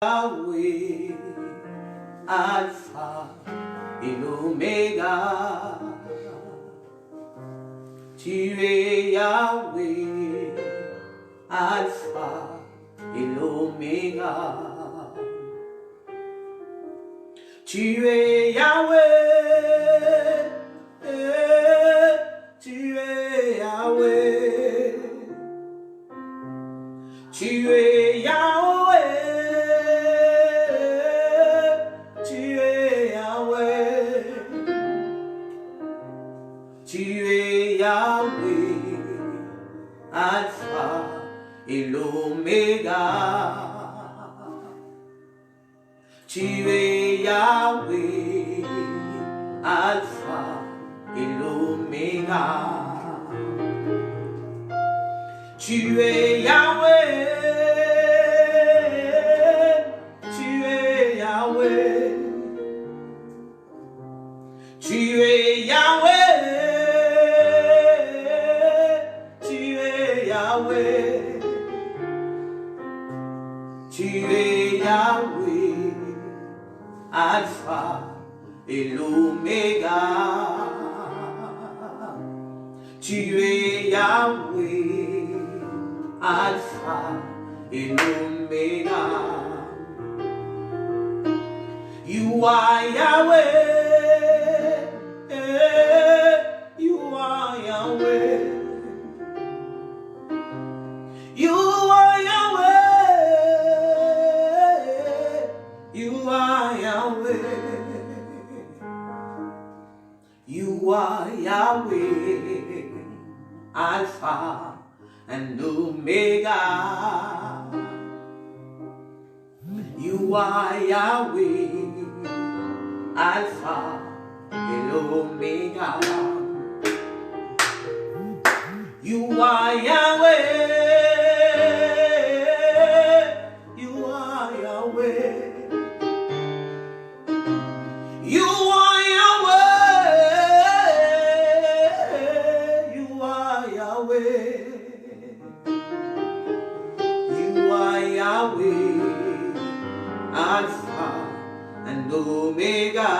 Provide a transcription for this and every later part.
Yahweh, Alpha et l'Oméga. Tu es Yahweh, Alpha et l'Oméga. Tu es Yahweh, tu es Yahweh, tu es Yahweh, tu es Yahweh, tu es Yahweh, Alpha et l'Oméga. Tu es Yahweh, Alpha et l'Oméga. Tu es Yahweh, tu es Yahweh, tu es Yahweh, tu es Yahweh, tu es Yahweh, Alpha et l'Oméga. Tu es Yahweh, Alpha et l'Oméga. You are Yahweh, you are Yahweh, you are Yahweh, you are Yahweh, you are Yahweh, Alpha and Omega. You are Yahweh, Alpha and Omega. You are Yahweh, you are Yahweh, you are Yahweh, you are Yahweh. You are Yahweh, Alpha and Omega.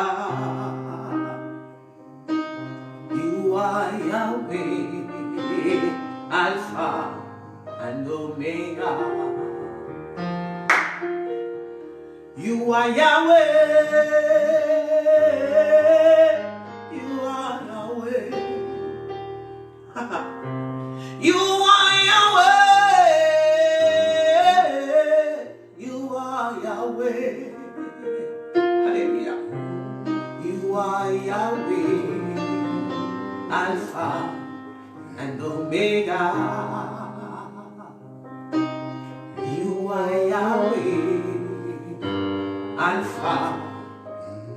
You are Yahweh, Alpha and Omega. You are Yahweh, you are Yahweh. You are Yahweh, you are Yahweh. Hallelujah. You are Yahweh, Alpha and Omega. You are Yahweh, Alpha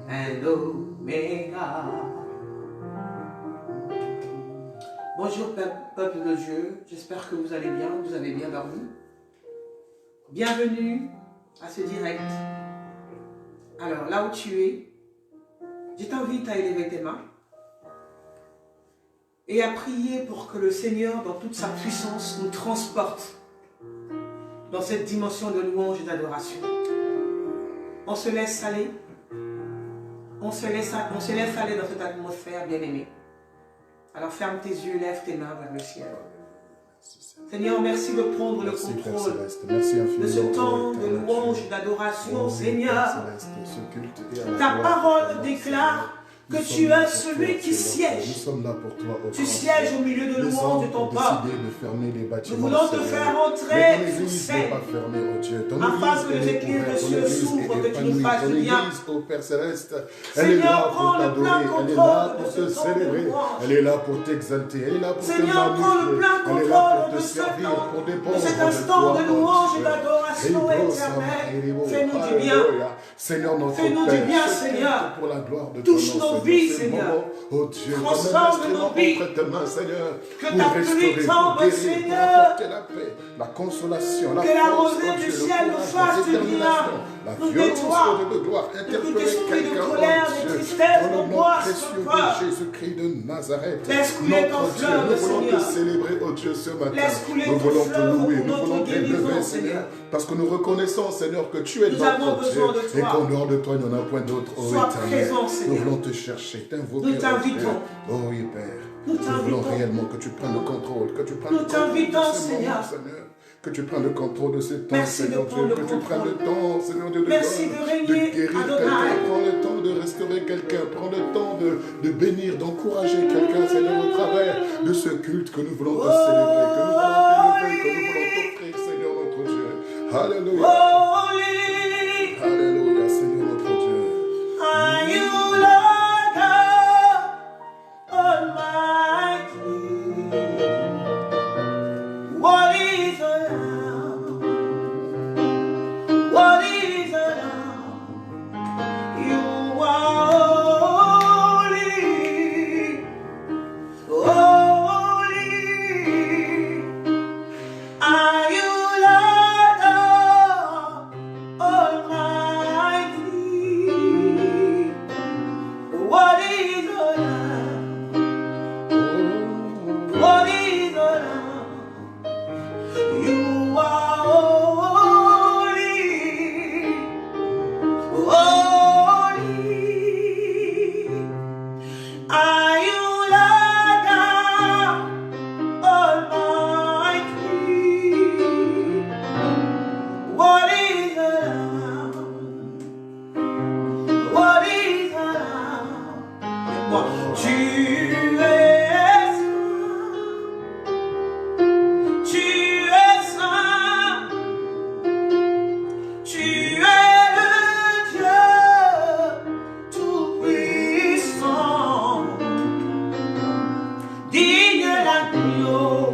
and Omega. Bonjour peuple de Dieu, j'espère que vous allez bien, vous avez bien dormi. Bienvenue à ce direct. Alors là où tu es, je t'invite à élever tes mains et à prier pour que le Seigneur, dans toute sa puissance, nous transporte dans cette dimension de louange et d'adoration. On se laisse aller, on se laisse aller dans cette atmosphère bien-aimée. Alors ferme tes yeux, lève tes mains vers le ciel. Seigneur, merci de prendre le contrôle de ce temps de louange et d'adoration, Seigneur. Ta parole déclare que tu es celui qui siège. Nous sommes là pour toi, tu sièges au milieu de louange de ton peuple. Nous voulons te faire entrer sur scène, afin que les églises de cieux s'ouvrent, que tu nous fasses du bien. Seigneur, prends le plein contrôle de ce temps de louange. Elle est là pour t'exalter, elle est là pour te Seigneur, prends le plein contrôle de ce temps, de cet instant de louange et d'adoration éternelle. Fais-nous du bien. Seigneur, notre Fais-nous du bien, Seigneur. Pour la gloire de touche nos vies, Seigneur. Oh Dieu, transforme nos vies. Seigneur, que ta pluie tombe, Seigneur. La consolation, la que la rosée du ciel nous fasse du bien. Nous nettoie de tout esprit de colère, de tristesse, d'angoisse, de peur. Jésus-Christ de Nazareth. Laisse couler ton fleuve, Nous voulons Seigneur. te célébrer, oh Dieu, ce matin. Laisse couler Nous ton voulons te fleuve louer, pour nous voulons notre guérison, t'élever, Seigneur. Parce que nous reconnaissons, Seigneur, que tu es notre Dieu. Et qu'en dehors de toi, il n'y en a point d'autre. Oh, Sois éternel. présent, Seigneur. Nous voulons te chercher, t'invoquer. Nous t'invitons. Oh oui, Père. Nous voulons réellement que tu prennes le contrôle. Que tu prennes Nous le contrôle t'invitons, de ce Seigneur. moment, Seigneur. Que tu prennes le contrôle de ce temps, Merci Seigneur de prendre Dieu. le Que tu prennes le contrôle. temps, Seigneur Dieu, Merci de régner, guérir Adonai. quelqu'un. Prends le temps de restaurer quelqu'un. Prends le temps de bénir, d'encourager quelqu'un, Seigneur, au travers de ce culte que nous voulons te célébrer, que nous voulons t'élever, que nous voulons t'offrir, Seigneur notre Dieu. Alléluia. Alléluia, Seigneur notre Dieu. Are you Lord God Almighty? What is a lamb? What is a lamb? You are holy, holy. Are you Lord God Almighty? What is a lamb? What is a lamb? You are holy, holy. Are you Lord God Almighty? What is a lamb? What is a lamb? Tu es saint, tu es le Dieu tout-puissant, digne l'agneau,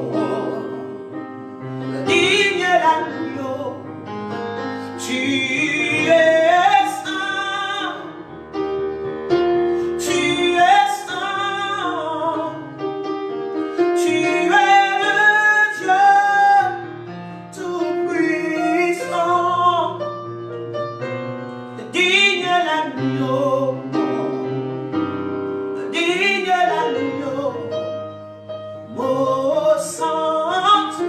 tu es saint, tu es saint, tu es le Dieu tout-puissant, digne l'agneau, mon sanctuaire,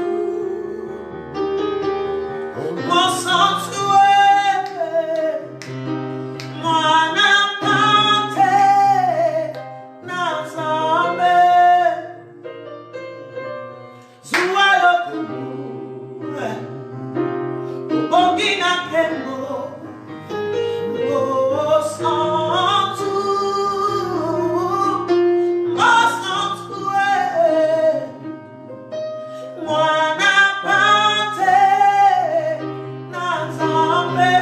mon sanctuaire, mon apante, nazame, zualokumu, ubongina kemo, mon sanctuaire, mwana pate nazambe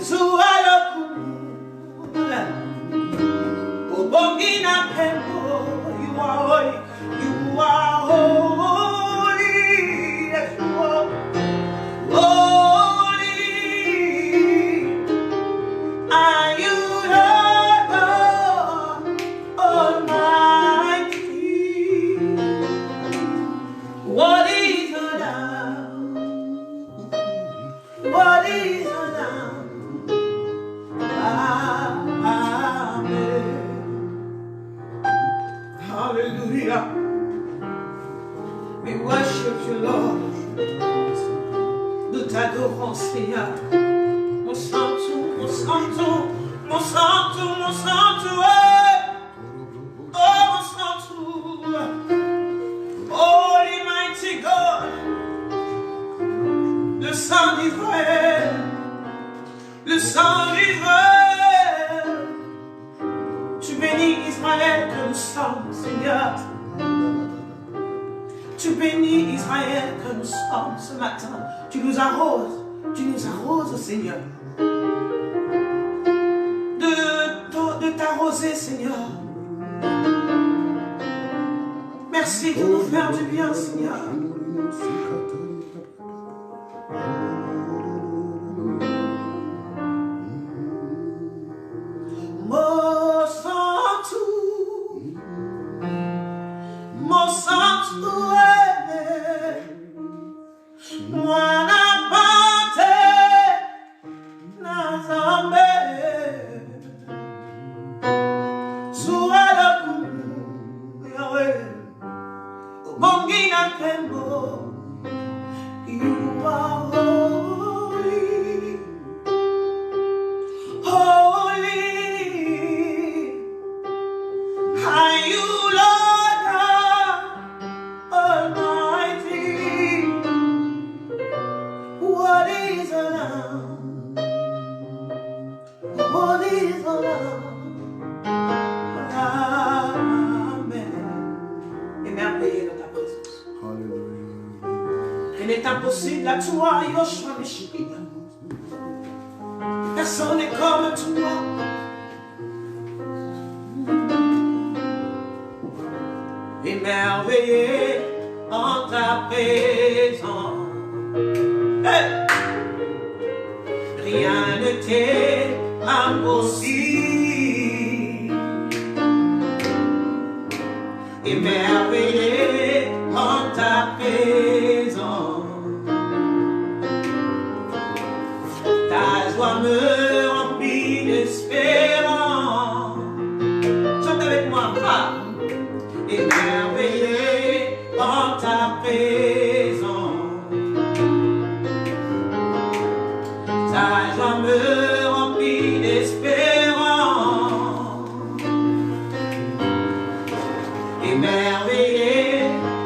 zuwa yokumula ubongi na pembo. You are holy, you are holy, yes you are holy. Are you Lord God Almighty? What is a lamb? What is a lamb? Amen. Hallelujah. We worship you, Lord. Nous t'adorons, Seigneur. Mon santo, mon santo, mon santo, mon santo, oh mon santo. Holy mighty God, le sang d'Israël, le sang d'Israël. Tu bénis Israël que nous sommes, Seigneur. Tu bénis Israël que nous sommes ce matin. Tu nous arroses, Seigneur. De t'arroser, Seigneur. Merci de nous faire du bien, Seigneur. Mon sanctuaire, mwana pate nazambe, zuwa lokumu, Yahweh, ubongi na kembo, What is the Lamb? What is the Lamb? Amen. Émerveillé dans ta présence. Rien n'est impossible à toi, Yoshua Meshiach. Personne n'est comme toi. Émerveillé en ta présence. Hey! Rien ne t'est impossible. Émerveillé en ta présence. Ta joie me remplit d'espérance. Chante avec moi, va. Émerveillé en ta présence. Ta joie me remplit d'espérance. Émerveillé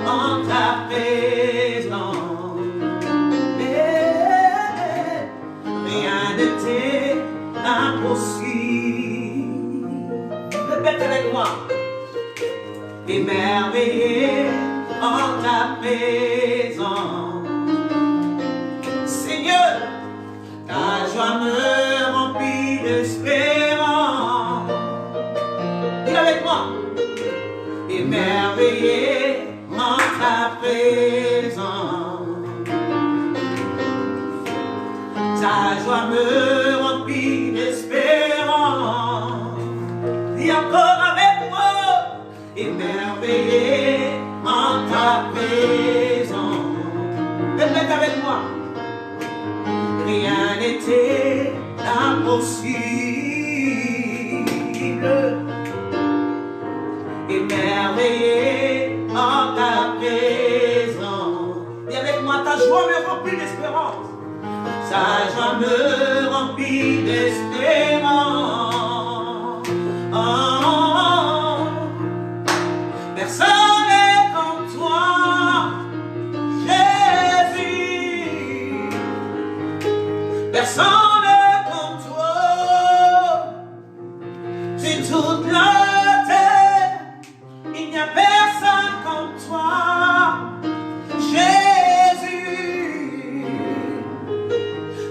en ta présence. Rien ne t'est impossible. Répète avec moi. Émerveillé en ta présence. Seigneur, ta joie me remplit d'espérance. Dis avec moi. Émerveillé en ta présence. Ta joie me remplit d'espérance. Dis encore avec moi. Émerveillé en ta présence. Répète avec moi. Rien n'était impossible. Émerveillé en ta présence. Dis avec moi, ta joie me remplit d'espérance. Ta joie me remplit d'espérance. Oh, personne n'est comme toi, Jésus. Personne n'est comme toi. Sur toute la terre, il n'y a personne comme toi, Jésus.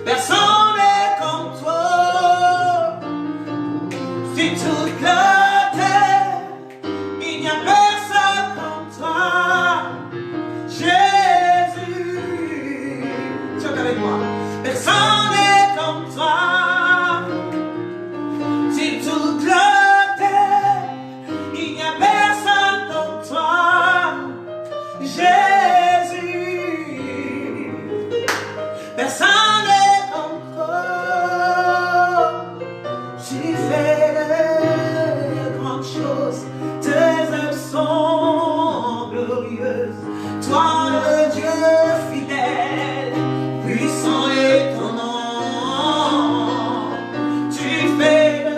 Personne n'est comme toi. Sur toute la terre, il n'y a personne comme toi, Jésus. Chante avec moi. Personne n'est comme toi. Sur toute la terre, il n'y a personne comme toi, Jésus. Personne n'est comme toi. Tu fais de grandes choses. Tes œuvres sont glorieuses. Toi, le Dieu fidèle, puissant et ton nom. Tu fais de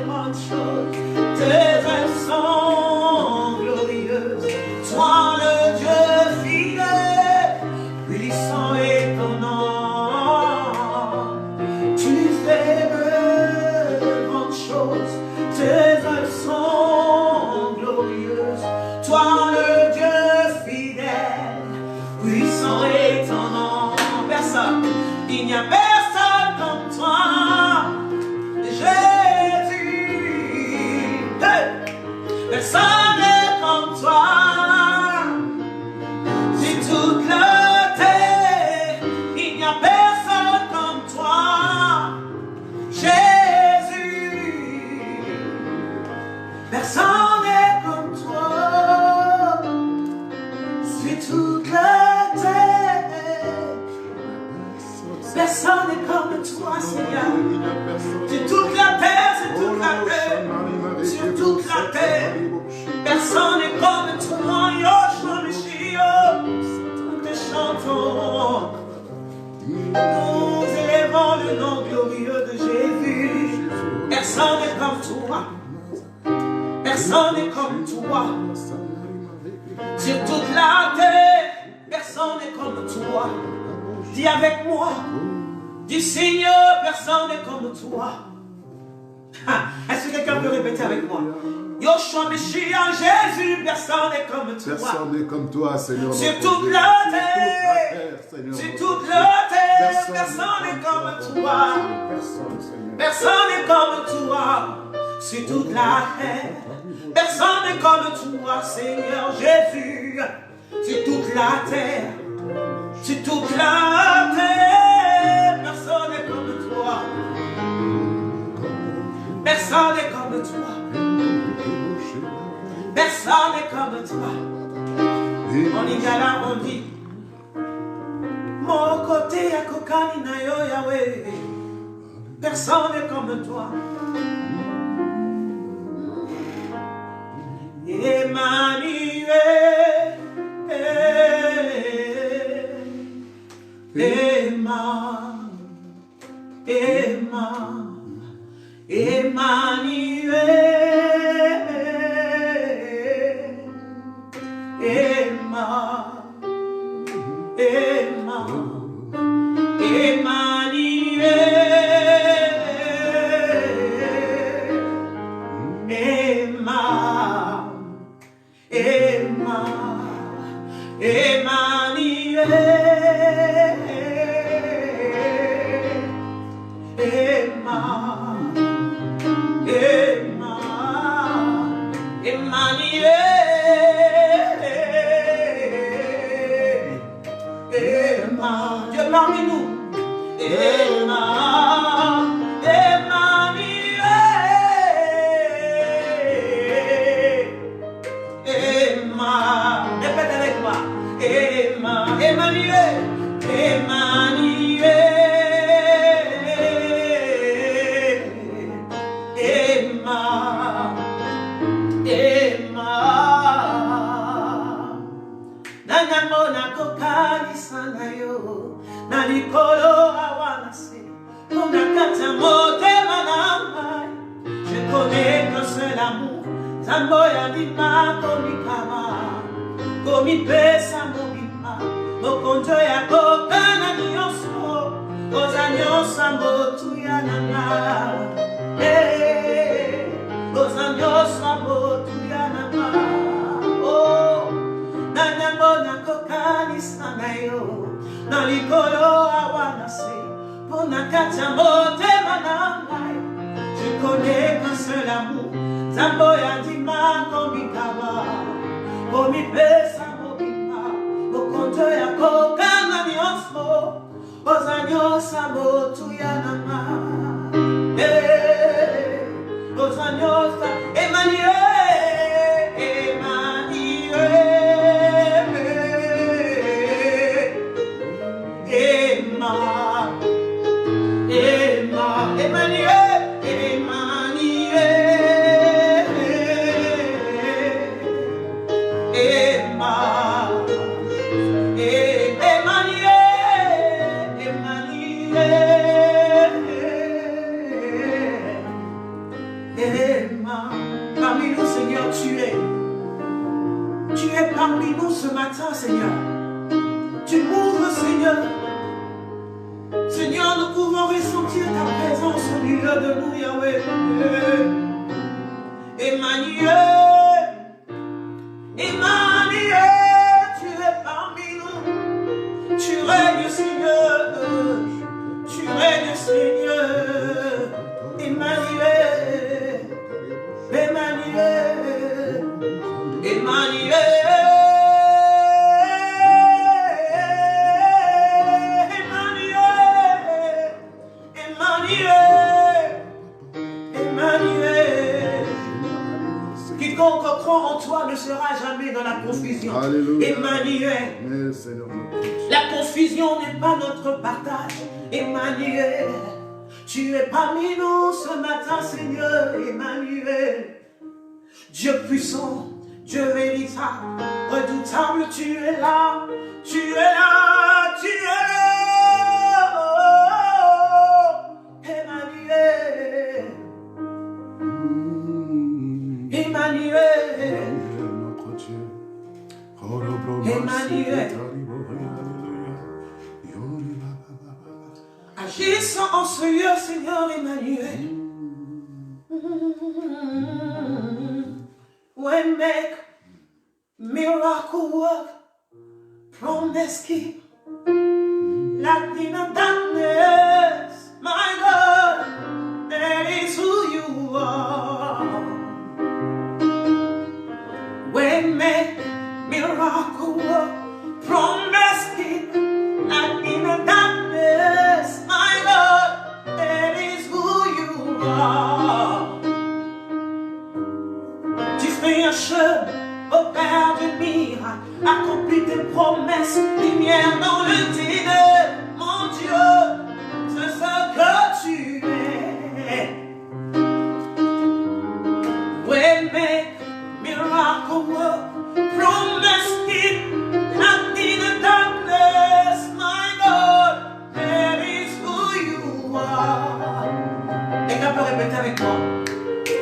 grandes choses. Tes œuvres sont glorieuses. Toi, le Dieu fidèle, puissant est ton nom. Tu fais de grandes choses. Tes œuvres sont glorieuses. Toi, le Dieu fidèle, puissant est ton nom. Personne, il n'y a personne comme toi, Jésus. Hey! Personne n'est comme toi. Sur toute la terre, il n'y a personne comme toi, Jésus. Personne n'est comme toi. Sur toute la terre, personne n'est comme toi, Seigneur. Sur toute la terre, sur toute la terre, sur toute la terre, personne n'est comme toi, Yoshua Meshiach. Nous te chantons, nous élevons le nom glorieux de Jésus. Personne n'est comme toi. Personne n'est comme toi. Sur toute la terre, personne n'est comme toi. Dis avec moi. Dis Seigneur, personne n'est comme toi. Est-ce que quelqu'un peut répéter avec moi? Yoshua Meshiach, Jésus, personne n'est comme toi. Personne n'est comme toi, Seigneur. Sur toute la terre, sur toute la terre, personne n'est comme toi. Personne n'est comme toi. Sur toute la terre, personne n'est comme toi, Seigneur Jésus. Sur toute la terre, sur toute la terre, personne n'est comme toi. Personne n'est comme toi. Personne n'est comme toi. On y gala, on dit mon côté à Kokani na yo Yahweh. Personne n'est comme toi. Emmanuel, Dieu parmi nous. Répète avec moi. Emmanuel. Je connais qu'un seul amour. Zamboya di ma komikama, komi pesa mobima, mokonjo ya kokana nyonso, ozanyosa motu ya nanga. Ozanyosa motu ya nanga. Oh, nanyambo na kokani sana yo, na likolo awanase, pona kacha motema nangai. Je connais qu'un seul amour. Zamboya dima komikaba, komi pesa mobima, mokonjo ya kokana nyonso, ozanyosa motu ya nanga. Ozanyosa Emmanuel, Emmanuel. Parmi nous, Seigneur, tu es parmi nous ce matin, Seigneur. Tu m'ouvres, Seigneur. Seigneur, nous pouvons ressentir ta présence au milieu de nous, Yahweh. Emmanuel, tu es parmi nous. Tu règnes, Seigneur. Tu règnes, Seigneur. Emmanuel, quiconque croit en toi ne sera jamais dans la confusion. Alléluia. Emmanuel, la confusion n'est pas notre partage. Emmanuel, tu es parmi nous ce matin, Seigneur. Emmanuel, Dieu puissant, Dieu véritable, redoutable, tu es là, tu es là, tu es là. Emmanuel, Emmanuel, Emmanuel. Agissant en ce lieu, Seigneur Emmanuel. We make miracle work, promise keep, light in the darkness, my God, that is who you are. We make miracle work, promise keep, light in the darkness, my God, that is who you are. Tu fais un chemin au Père de miracles, accomplis tes promesses, lumière dans le ténèbre, mon Dieu, c'est ce que tu es. We make miracle work, promise keep, not in the darkness, my God, that is who you are. Quelqu'un peut répéter avec moi?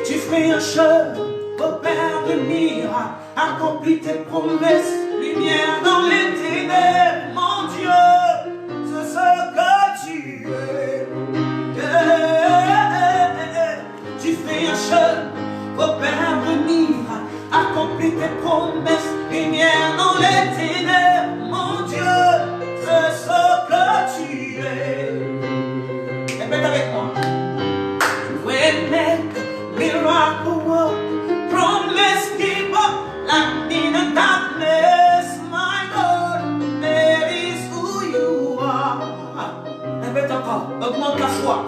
Tu fais un chemin au Père de miracles, accomplis tes promesses, lumière dans les ténèbres, mon Dieu, c'est ce que tu es. Tu fais un chemin au Père de miracles, accomplis tes promesses, lumière dans les ténèbres, mon Dieu, c'est ce que tu es. Répète avec moi. We make miracle work, promise keeper, light in the darkness, my God, that is who you are. Répète encore, augmente la foi.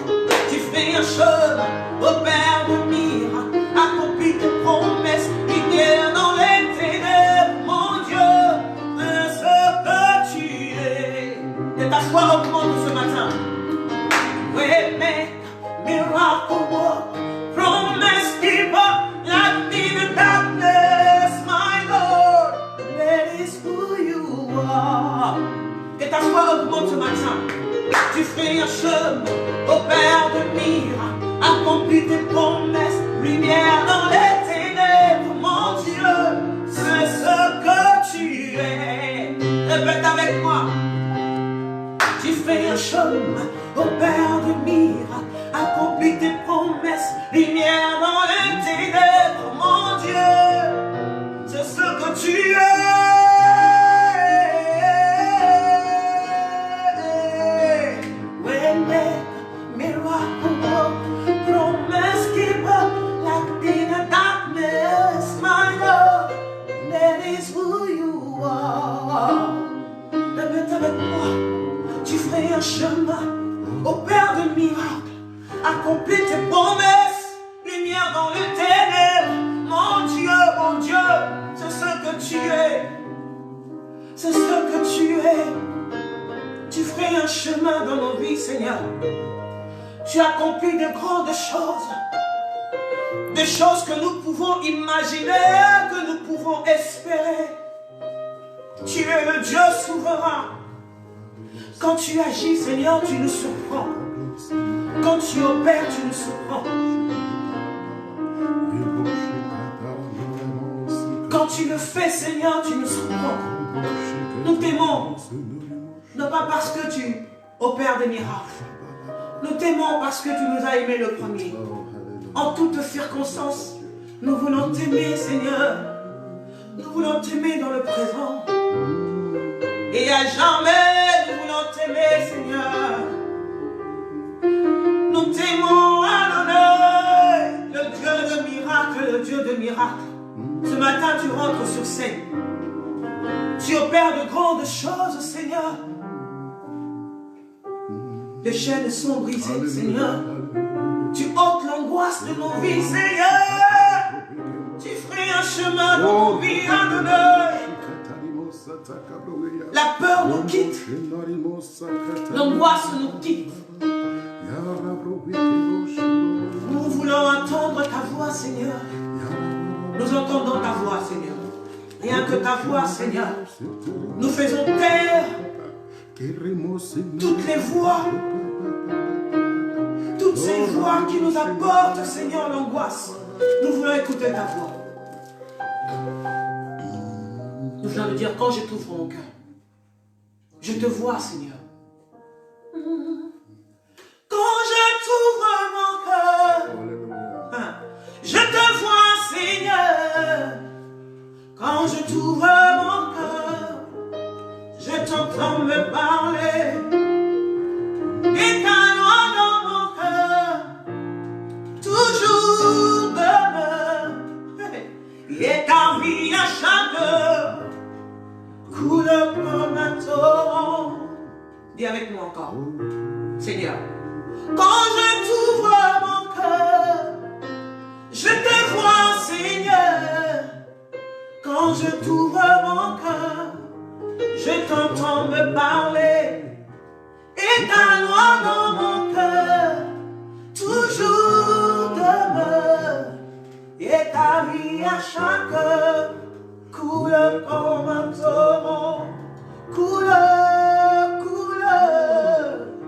Tu fais un chemin au Père de miracles, accomplis tes promesses, lumière dans les ténèbres, mon Dieu, c'est ce que tu es. Et ta foi augmente ce matin. We make miracle work, promise keeper, light in the darkness, my Lord, that is who you are. Que ta foi augmente ce matin. Tu fais un chemin au Père de miracles, accomplis tes promesses, lumière dans les ténèbres, mon Dieu, c'est ce que tu es. Répète avec moi. Tu fais un chemin au Père de miracles, accomplis tes promesses, lumière dans les ténèbres, mon Dieu, c'est ce que tu es. We make miracle work, promise keeper, light in the darkness, my Lord, that is who you are. Répète avec moi. Tu ferais un chemin au Père de miracles, accomplis tes promesses, lumière dans le ténèbre, mon Dieu, c'est ce que tu es, c'est ce que tu es. Tu ferais un chemin dans nos vies, Seigneur. Tu accomplis de grandes choses, des choses que nous pouvons imaginer, que nous pouvons espérer. Tu es le Dieu souverain. Quand tu agis, Seigneur, tu nous surprends. Quand tu opères, tu nous surprends. Quand tu le fais, Seigneur, tu nous surprends. Nous t'aimons, non pas parce que tu opères des miracles. Nous t'aimons parce que tu nous as aimés le premier. En toutes circonstances, nous voulons t'aimer, Seigneur. Nous voulons t'aimer dans le présent. Et à jamais, nous voulons t'aimer, Seigneur. Nous t'aimons, Adonai, le Dieu de miracles, le Dieu de miracles. Ce matin, tu rentres sur scène. Tu opères de grandes choses, Seigneur. Les chaînes sont brisées, Seigneur. Tu ôtes l'angoisse de nos vies, Seigneur. Tu ferais un chemin dans nos vies, Adonai. La peur nous quitte. L'angoisse nous quitte. Nous voulons entendre ta voix, Seigneur. Nous entendons ta voix, Seigneur. Rien que ta voix, Seigneur. Nous faisons taire toutes les voix. Toutes ces voix qui nous apportent, Seigneur, l'angoisse. Nous voulons écouter ta voix. Nous voulons le dire quand je t'ouvre mon cœur. Je te vois, Seigneur. Dis avec moi encore. Seigneur, quand je t'ouvre mon cœur, je te vois, Seigneur. Quand je t'ouvre mon cœur, je t'entends me parler. Et ta loi dans mon cœur toujours demeure. Et ta vie à chaque coule comme un torrent. Coule, coule,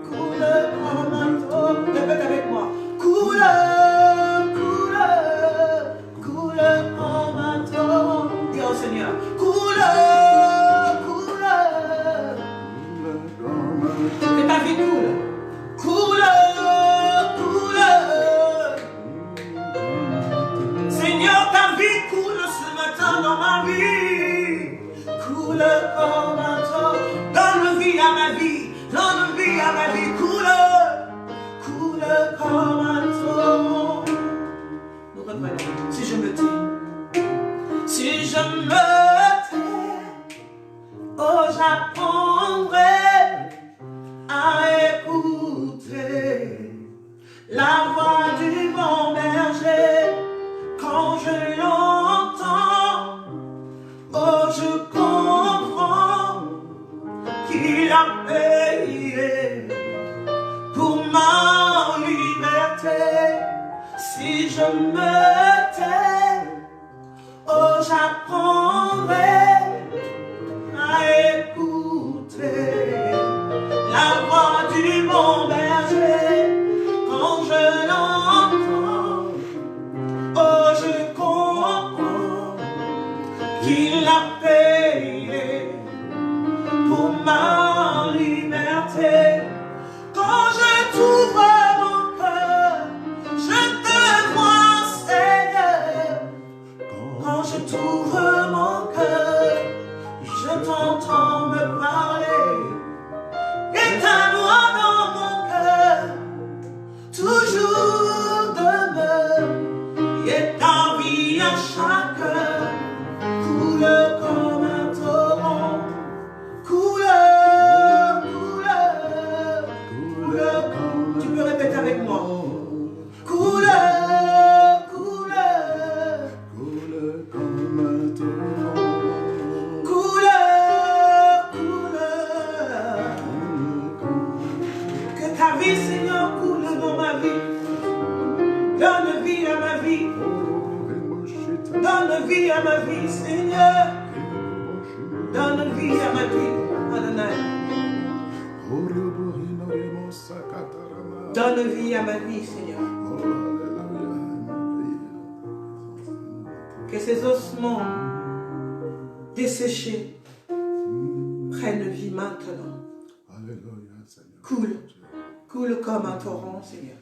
coule comme un torrent. Répète avec moi. Coule, coule, coule comme un torrent. Dis au Seigneur. Coule, coule. Que ta vie coule. Coule, coule. Seigneur, ta vie coule ce matin dans ma vie. Coule comme un torrent. Donne vie à ma vie. Donne vie à ma vie. Coule, coule comme un torrent. Nous reprenons. Si je me tais. Si je me tais. Oh, j'apprendrai à écouter la voix du bon berger. Quand je l'entends, oh, je comprends qu'il a payé pour ma liberté. Si je me tais, oh, j'apprendrai à écouter la voix du bon berger. Quand je l'entends, oh, je comprends qu'il a payé pour ma liberté. Quand je t'ouvre mon cœur, je te vois, Seigneur. Quand je t'ouvre mon cœur, je t'entends me parler. Et ta loi dans mon cœur toujours demeure. Et ta vie à chaque heure coule comme un torrent. Coule, coule, coule comme. Tu peux répéter avec moi. Coule, coule, Coule comme un torrent. coule, coule. Que ta vie, Seigneur, coule dans ma vie. Donne vie à ma vie. Donne vie à ma vie, Seigneur. Donne vie à ma vie, Adonai. Donne vie à ma vie, Seigneur. Que ces ossements desséchés prennent vie maintenant. Coule, coule comme un torrent, Seigneur.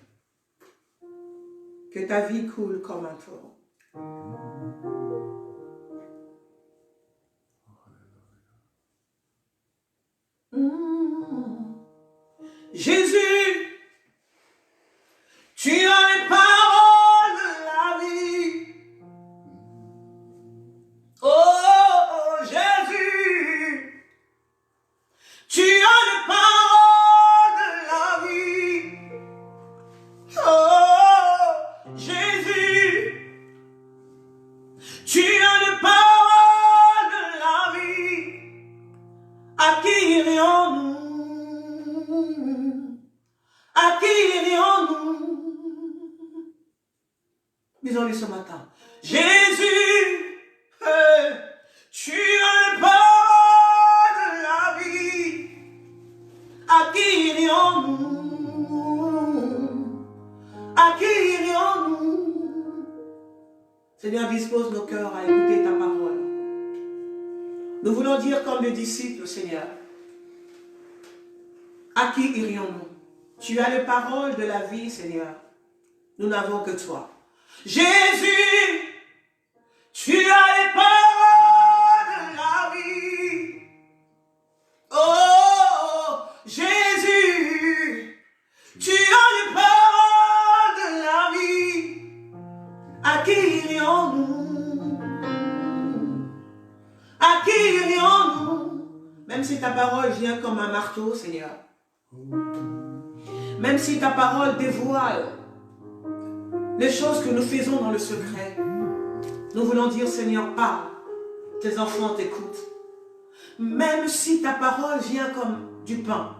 Que ta vie coule comme un torrent. Jésus, tu as les paroles de la vie. Oh, Jésus, tu as les paroles de la vie. Oh, Jésus, tu as les paroles de la vie. À qui irions-nous? À qui irions-nous? Disons-lui ce matin. Jésus, tu as le pas de la vie. À qui irions-nous? À qui irions-nous? Seigneur, dispose nos cœurs à écouter ta parole. Nous voulons dire comme les disciples, Seigneur. À qui irions-nous? Tu as les paroles de la vie, Seigneur. Nous n'avons que toi. Jésus, tu as les paroles de la vie. Oh, Jésus, tu as les paroles de la vie. À qui irions-nous? À qui irions-nous? Même si ta parole vient comme un marteau, Seigneur. Même si ta parole dévoile les choses que nous faisons dans le secret, nous voulons dire, Seigneur, parle. Tes enfants t'écoutent. Même si ta parole vient comme du pain,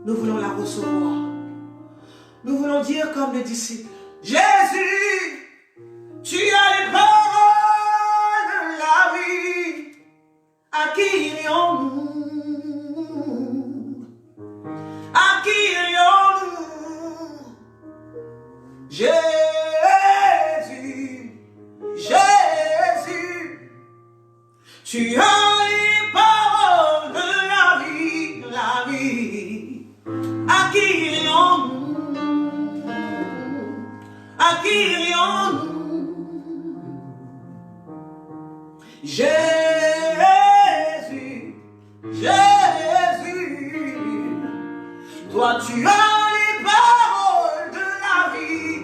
nous voulons la recevoir. Nous voulons dire comme les disciples, Jésus, tu as les paroles de la vie. À qui irions-nous? À qui irions-nous? Jésus, Jésus, tu as les paroles de la vie. À qui irions-nous? À qui irions-nous? Jésus, Jésus, toi tu as les paroles de la vie.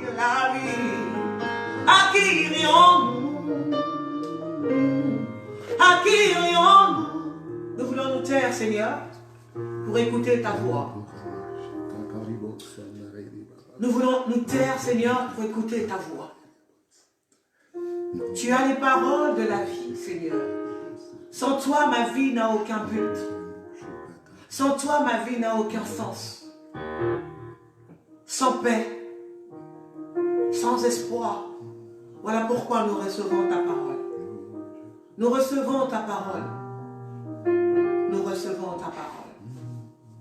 À qui irions-nous? À qui irions-nous? Nous voulons nous taire, Seigneur, pour écouter ta voix. Nous voulons nous taire, Seigneur, pour écouter ta voix. Tu as les paroles de la vie, Seigneur. Sans toi, ma vie n'a aucun but. Sans toi, ma vie n'a aucun sens. Sans paix, sans espoir. Voilà pourquoi nous recevons ta parole. Nous recevons ta parole. Nous recevons ta parole.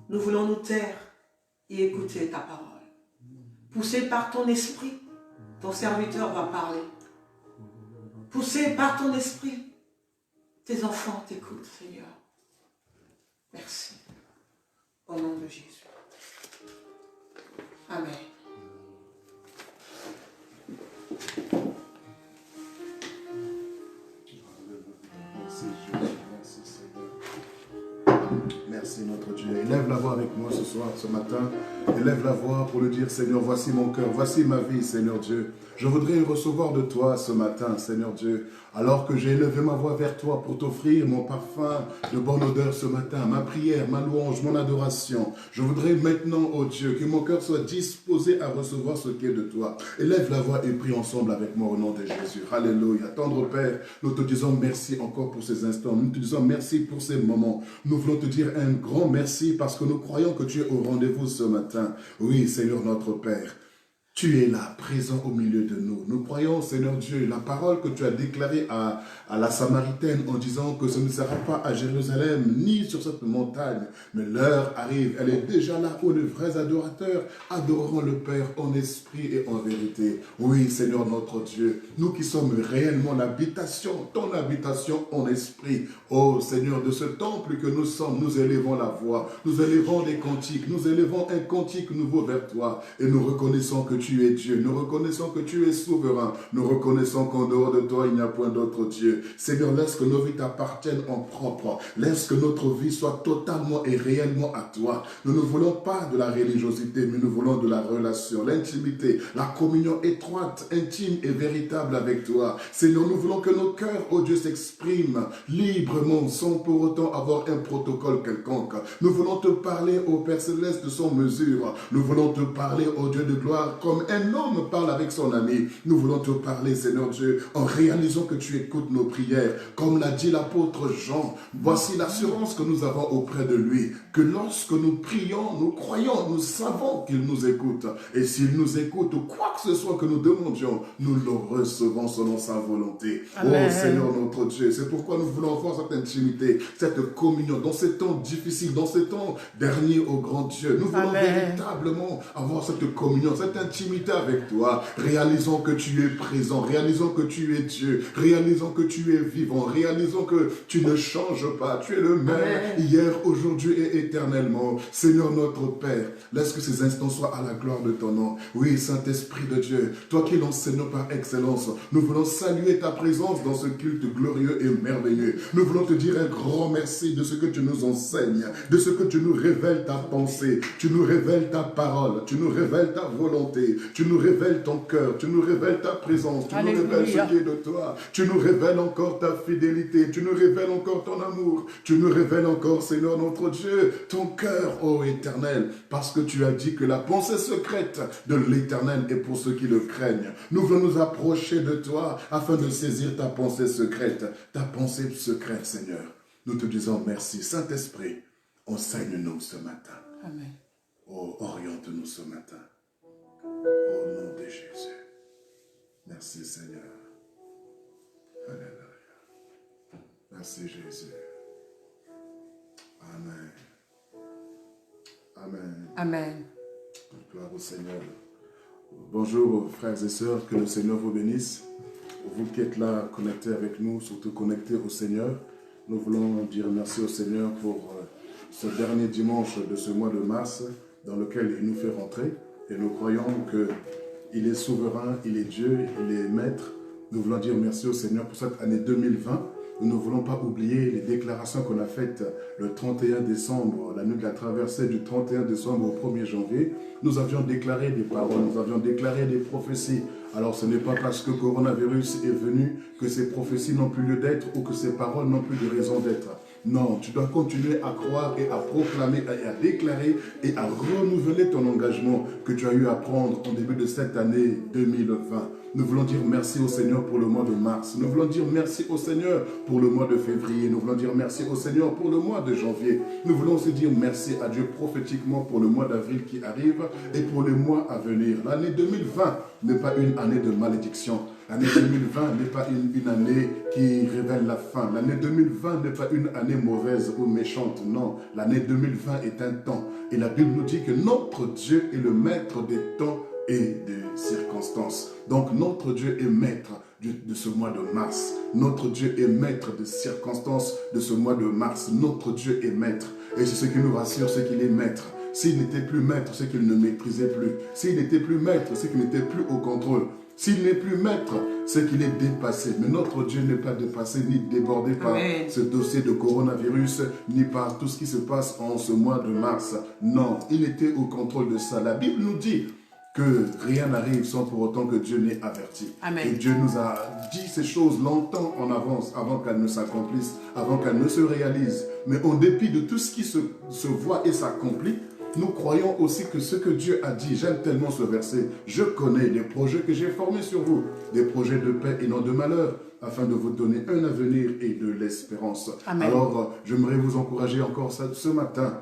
Nous voulons nous taire et écouter ta parole. Poussé par ton esprit, ton serviteur va parler. Poussé par ton esprit, tes enfants t'écoutent, Seigneur. Merci. Au nom de Jésus. Amen. Merci Jésus, merci Seigneur. Merci notre Dieu. Élève la voix avec moi ce soir, ce matin. Élève la voix pour le dire, Seigneur, voici mon cœur, voici ma vie, Seigneur Dieu. Je voudrais recevoir de toi ce matin, Seigneur Dieu, alors que j'ai élevé ma voix vers toi pour t'offrir mon parfum de bonne odeur ce matin, ma prière, ma louange, mon adoration. Je voudrais maintenant, oh Dieu, que mon cœur soit disposé à recevoir ce qui est de toi. Élève la voix et prie ensemble avec moi au nom de Jésus. Alléluia. Tendre Père, nous te disons merci encore pour ces instants. Nous te disons merci pour ces moments. Nous voulons te dire un grand merci parce que nous croyons que tu es au rendez-vous ce matin. Oui, Seigneur notre Père. Tu es là, présent au milieu de nous. Nous croyons, Seigneur Dieu, la parole que tu as déclarée à la Samaritaine en disant que ce ne sera pas à Jérusalem, ni sur cette montagne, mais l'heure arrive, elle est déjà là où les vrais adorateurs adoreront le Père en esprit et en vérité. Oui, Seigneur notre Dieu, nous qui sommes réellement l'habitation, ton habitation en esprit. Oh Seigneur, de ce temple que nous sommes, nous élevons la voix, nous élevons des cantiques, nous élevons un cantique nouveau vers toi et nous reconnaissons que tu es Dieu, nous reconnaissons que tu es souverain, nous reconnaissons qu'en dehors de toi, il n'y a point d'autre Dieu. Seigneur, laisse que nos vies t'appartiennent en propre, laisse que notre vie soit totalement et réellement à toi. Nous ne voulons pas de la religiosité, mais nous voulons de la relation, l'intimité, la communion étroite, intime et véritable avec toi. Seigneur, nous voulons que nos cœurs, oh Dieu, s'expriment librement, sans pour autant avoir un protocole quelconque. Nous voulons te parler, ô Père Céleste, sans mesure. Nous voulons te parler, ô Dieu de gloire, comme un homme parle avec son ami. Nous voulons te parler, Seigneur Dieu, en réalisant que tu écoutes nos prières. Comme l'a dit l'apôtre Jean, voici l'assurance que nous avons auprès de lui, que lorsque nous prions, nous croyons, nous savons qu'il nous écoute. Et s'il nous écoute, quoi que ce soit que nous demandions, nous le recevons selon sa volonté. Amen. Oh Seigneur notre Dieu, c'est pourquoi nous voulons avoir cette intimité, cette communion, dans ces temps difficiles, dans ces temps derniers au grand Dieu. Nous voulons véritablement avoir cette communion, cette intimité avec toi. Réalisons que tu es présent, réalisons que tu es Dieu, réalisons que tu es vivant, réalisons que tu ne changes pas, tu es le même hier, aujourd'hui et éternellement. Seigneur notre Père, laisse que ces instants soient à la gloire de ton nom. Oui, Saint-Esprit de Dieu, toi qui l'enseignes par excellence, nous voulons saluer ta présence dans ce culte glorieux et merveilleux. Nous voulons te dire un grand merci de ce que tu nous enseignes, de ce que tu nous révèles ta pensée, tu nous révèles ta parole, tu nous révèles ta volonté. identité. Tu nous révèles ton cœur, tu nous révèles ta présence, tu nous révèles ce qui est de toi. Tu nous révèles encore ta fidélité, tu nous révèles encore ton amour. Tu nous révèles encore, Seigneur notre Dieu, ton cœur, ô Éternel, parce que tu as dit que la pensée secrète de l'Éternel est pour ceux qui le craignent. Nous voulons nous approcher de toi afin de saisir ta pensée secrète, Seigneur. Nous te disons merci. Saint-Esprit, enseigne-nous ce matin. Amen. Oh, oriente-nous ce matin. Au nom de Jésus. Merci, Seigneur. Alléluia. Merci, Jésus. Amen. Amen. Amen. Gloire au Seigneur. Bonjour, frères et sœurs. Que le Seigneur vous bénisse. Vous qui êtes là, connectés avec nous, surtout connectés au Seigneur, nous voulons dire merci au Seigneur pour ce dernier dimanche de ce mois de mars dans lequel il nous fait rentrer. Et nous croyons qu'il est souverain, il est Dieu, il est maître. Nous voulons dire merci au Seigneur pour cette année 2020. Nous ne voulons pas oublier les déclarations qu'on a faites le 31 décembre, la nuit de la traversée du 31 décembre au 1er janvier. Nous avions déclaré des paroles, nous avions déclaré des prophéties. Alors ce n'est pas parce que le coronavirus est venu que ces prophéties n'ont plus lieu d'être ou que ces paroles n'ont plus de raison d'être. Non, tu dois continuer à croire et à proclamer et à déclarer et à renouveler ton engagement que tu as eu à prendre en début de cette année 2020. Nous voulons dire merci au Seigneur pour le mois de mars. Nous voulons dire merci au Seigneur pour le mois de février. Nous voulons dire merci au Seigneur pour le mois de janvier. Nous voulons aussi dire merci à Dieu prophétiquement pour le mois d'avril qui arrive et pour les mois à venir. L'année 2020 n'est pas une année de malédiction. L'année 2020 n'est pas une année qui révèle la fin. L'année 2020 n'est pas une année mauvaise ou méchante. Non, l'année 2020 est un temps. Et la Bible nous dit que notre Dieu est le maître des temps et des circonstances. Donc notre Dieu est maître de ce mois de mars. Notre Dieu est maître des circonstances de ce mois de mars. Notre Dieu est maître. Et c'est ce qui nous rassure, c'est qu'il est maître. S'il n'était plus maître, c'est qu'il ne maîtrisait plus. S'il n'était plus maître, c'est qu'il n'était plus au contrôle. S'il n'est plus maître, c'est qu'il est dépassé. Mais notre Dieu n'est pas dépassé ni débordé par ce dossier de coronavirus, ni par tout ce qui se passe en ce mois de mars. Non, il était au contrôle de ça. La Bible nous dit que rien n'arrive sans pour autant que Dieu n'ait averti. Amen. Et Dieu nous a dit ces choses longtemps en avance, avant qu'elles ne s'accomplissent, avant qu'elles ne se réalisent. Mais en dépit de tout ce qui se voit et s'accomplit, nous croyons aussi que ce que Dieu a dit, j'aime tellement ce verset, je connais les projets que j'ai formés sur vous, des projets de paix et non de malheur, afin de vous donner un avenir et de l'espérance. Alors, j'aimerais vous encourager encore ce matin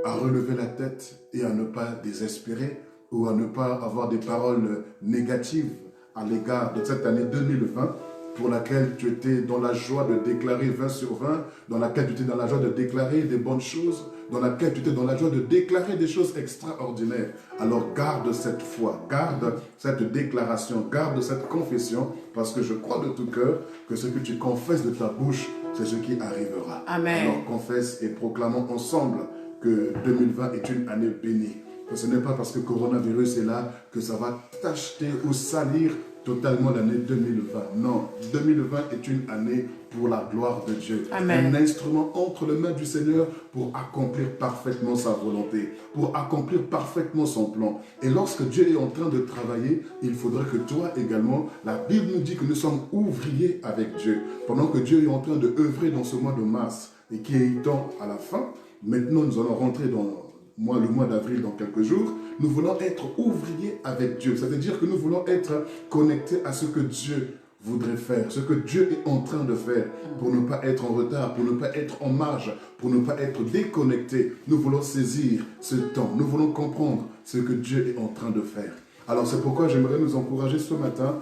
à relever la tête et à ne pas désespérer ou à ne pas avoir des paroles négatives à l'égard de cette année 2020 pour laquelle tu étais dans la joie de déclarer 20 sur 20, dans laquelle tu étais dans la joie de déclarer des bonnes choses, dans laquelle tu étais dans la joie de déclarer des choses extraordinaires. Alors garde cette foi, garde cette déclaration, garde cette confession, parce que je crois de tout cœur que ce que tu confesses de ta bouche, c'est ce qui arrivera. Amen. Alors confesse et proclamons ensemble que 2020 est une année bénie. Que ce n'est pas parce que le coronavirus est là que ça va t'acheter ou salir totalement l'année 2020. Non, 2020 est une année pour la gloire de Dieu. Amen. Un instrument entre les mains du Seigneur pour accomplir parfaitement sa volonté, pour accomplir parfaitement son plan. Et lorsque Dieu est en train de travailler, il faudrait que toi également, la Bible nous dit que nous sommes ouvriers avec Dieu. Pendant que Dieu est en train de œuvrer dans ce mois de mars et qui est temps à la fin, maintenant nous allons rentrer dans le mois d'avril dans quelques jours, nous voulons être ouvriers avec Dieu. C'est-à-dire que nous voulons être connectés à ce que Dieu voudrait faire, ce que Dieu est en train de faire, pour ne pas être en retard, pour ne pas être en marge, pour ne pas être déconnectés. Nous voulons saisir ce temps, nous voulons comprendre ce que Dieu est en train de faire. Alors c'est pourquoi j'aimerais nous encourager ce matin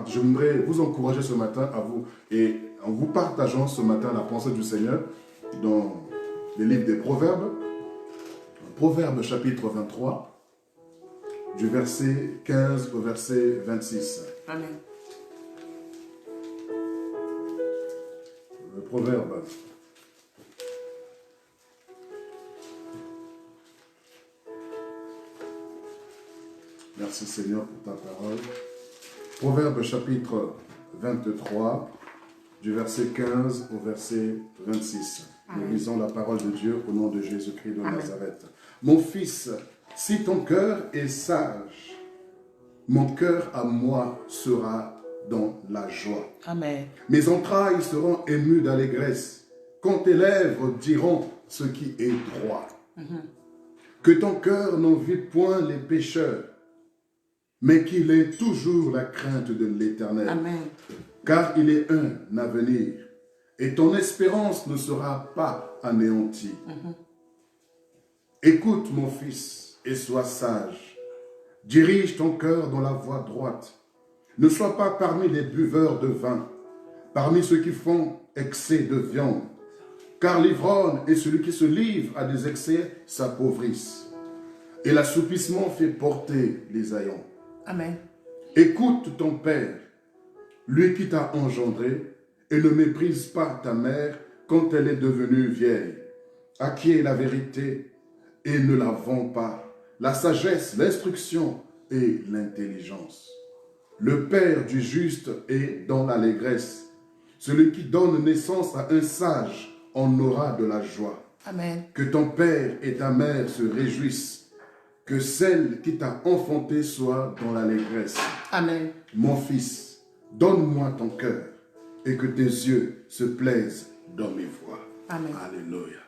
j'aimerais vous encourager ce matin à vous, et en vous partageant ce matin la pensée du Seigneur dans les livres des Proverbes. Proverbe chapitre 23, du verset 15 au verset 26. Amen. Le Proverbe. Merci Seigneur pour ta parole. Proverbe chapitre 23, du verset 15 au verset 26. Nous lisons la parole de Dieu au nom de Jésus-Christ de Nazareth. Mon fils, Si ton cœur est sage, mon cœur à moi sera dans la joie. Amen. Mes entrailles seront émues d'allégresse quand tes lèvres diront ce qui est droit. Que ton cœur n'envie point les pécheurs, mais qu'il ait toujours la crainte de l'Éternel. Amen. Car il est un avenir, et ton espérance ne sera pas anéantie. Écoute, mon fils, et sois sage. Dirige ton cœur dans la voie droite. Ne sois pas parmi les buveurs de vin, parmi ceux qui font excès de viande. Car l'ivrogne et celui qui se livre à des excès s'appauvrissent. Et l'assoupissement fait porter les haillons. Amen. Écoute ton père, lui qui t'a engendré, et ne méprise pas ta mère quand elle est devenue vieille. Acquiers la vérité et ne la vends pas, la sagesse, l'instruction et l'intelligence. Le père du juste est dans l'allégresse. Celui qui donne naissance à un sage en aura de la joie. Amen. Que ton père et ta mère se réjouissent. Que celle qui t'a enfanté soit dans l'allégresse. Amen. Mon fils, donne-moi ton cœur et que tes yeux se plaisent dans mes voies. Amen. Alléluia.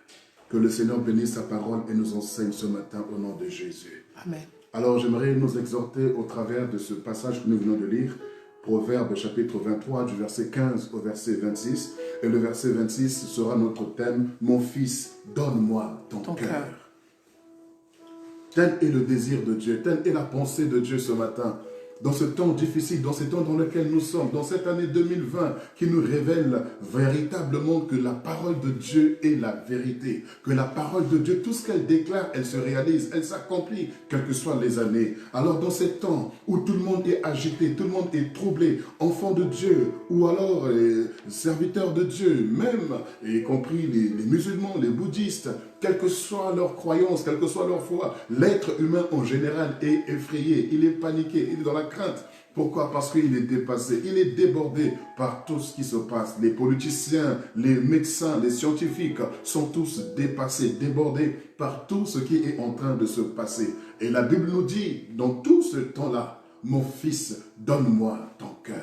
Que le Seigneur bénisse sa parole et nous enseigne ce matin au nom de Jésus. Amen. Alors j'aimerais nous exhorter au travers de ce passage que nous venons de lire, Proverbe chapitre 23 du verset 15 au verset 26. Et le verset 26 sera notre thème, mon fils, donne-moi ton cœur. Tel est le désir de Dieu, telle est la pensée de Dieu ce matin. Dans ce temps difficile, dans ce temps dans lequel nous sommes, dans cette année 2020 qui nous révèle véritablement que la parole de Dieu est la vérité, que la parole de Dieu, tout ce qu'elle déclare, elle se réalise, elle s'accomplit, quelles que soient les années. Alors dans ces temps où tout le monde est agité, tout le monde est troublé, enfants de Dieu, ou alors serviteurs de Dieu, même, y compris les musulmans, les bouddhistes, quelle que soit leur croyance, quelle que soit leur foi, l'être humain en général est effrayé, il est paniqué, il est dans la crainte. Pourquoi? Parce qu'il est dépassé, il est débordé par tout ce qui se passe. Les politiciens, les médecins, les scientifiques sont tous dépassés, débordés par tout ce qui est en train de se passer. Et la Bible nous dit, dans tout ce temps-là, mon fils, donne-moi ton cœur.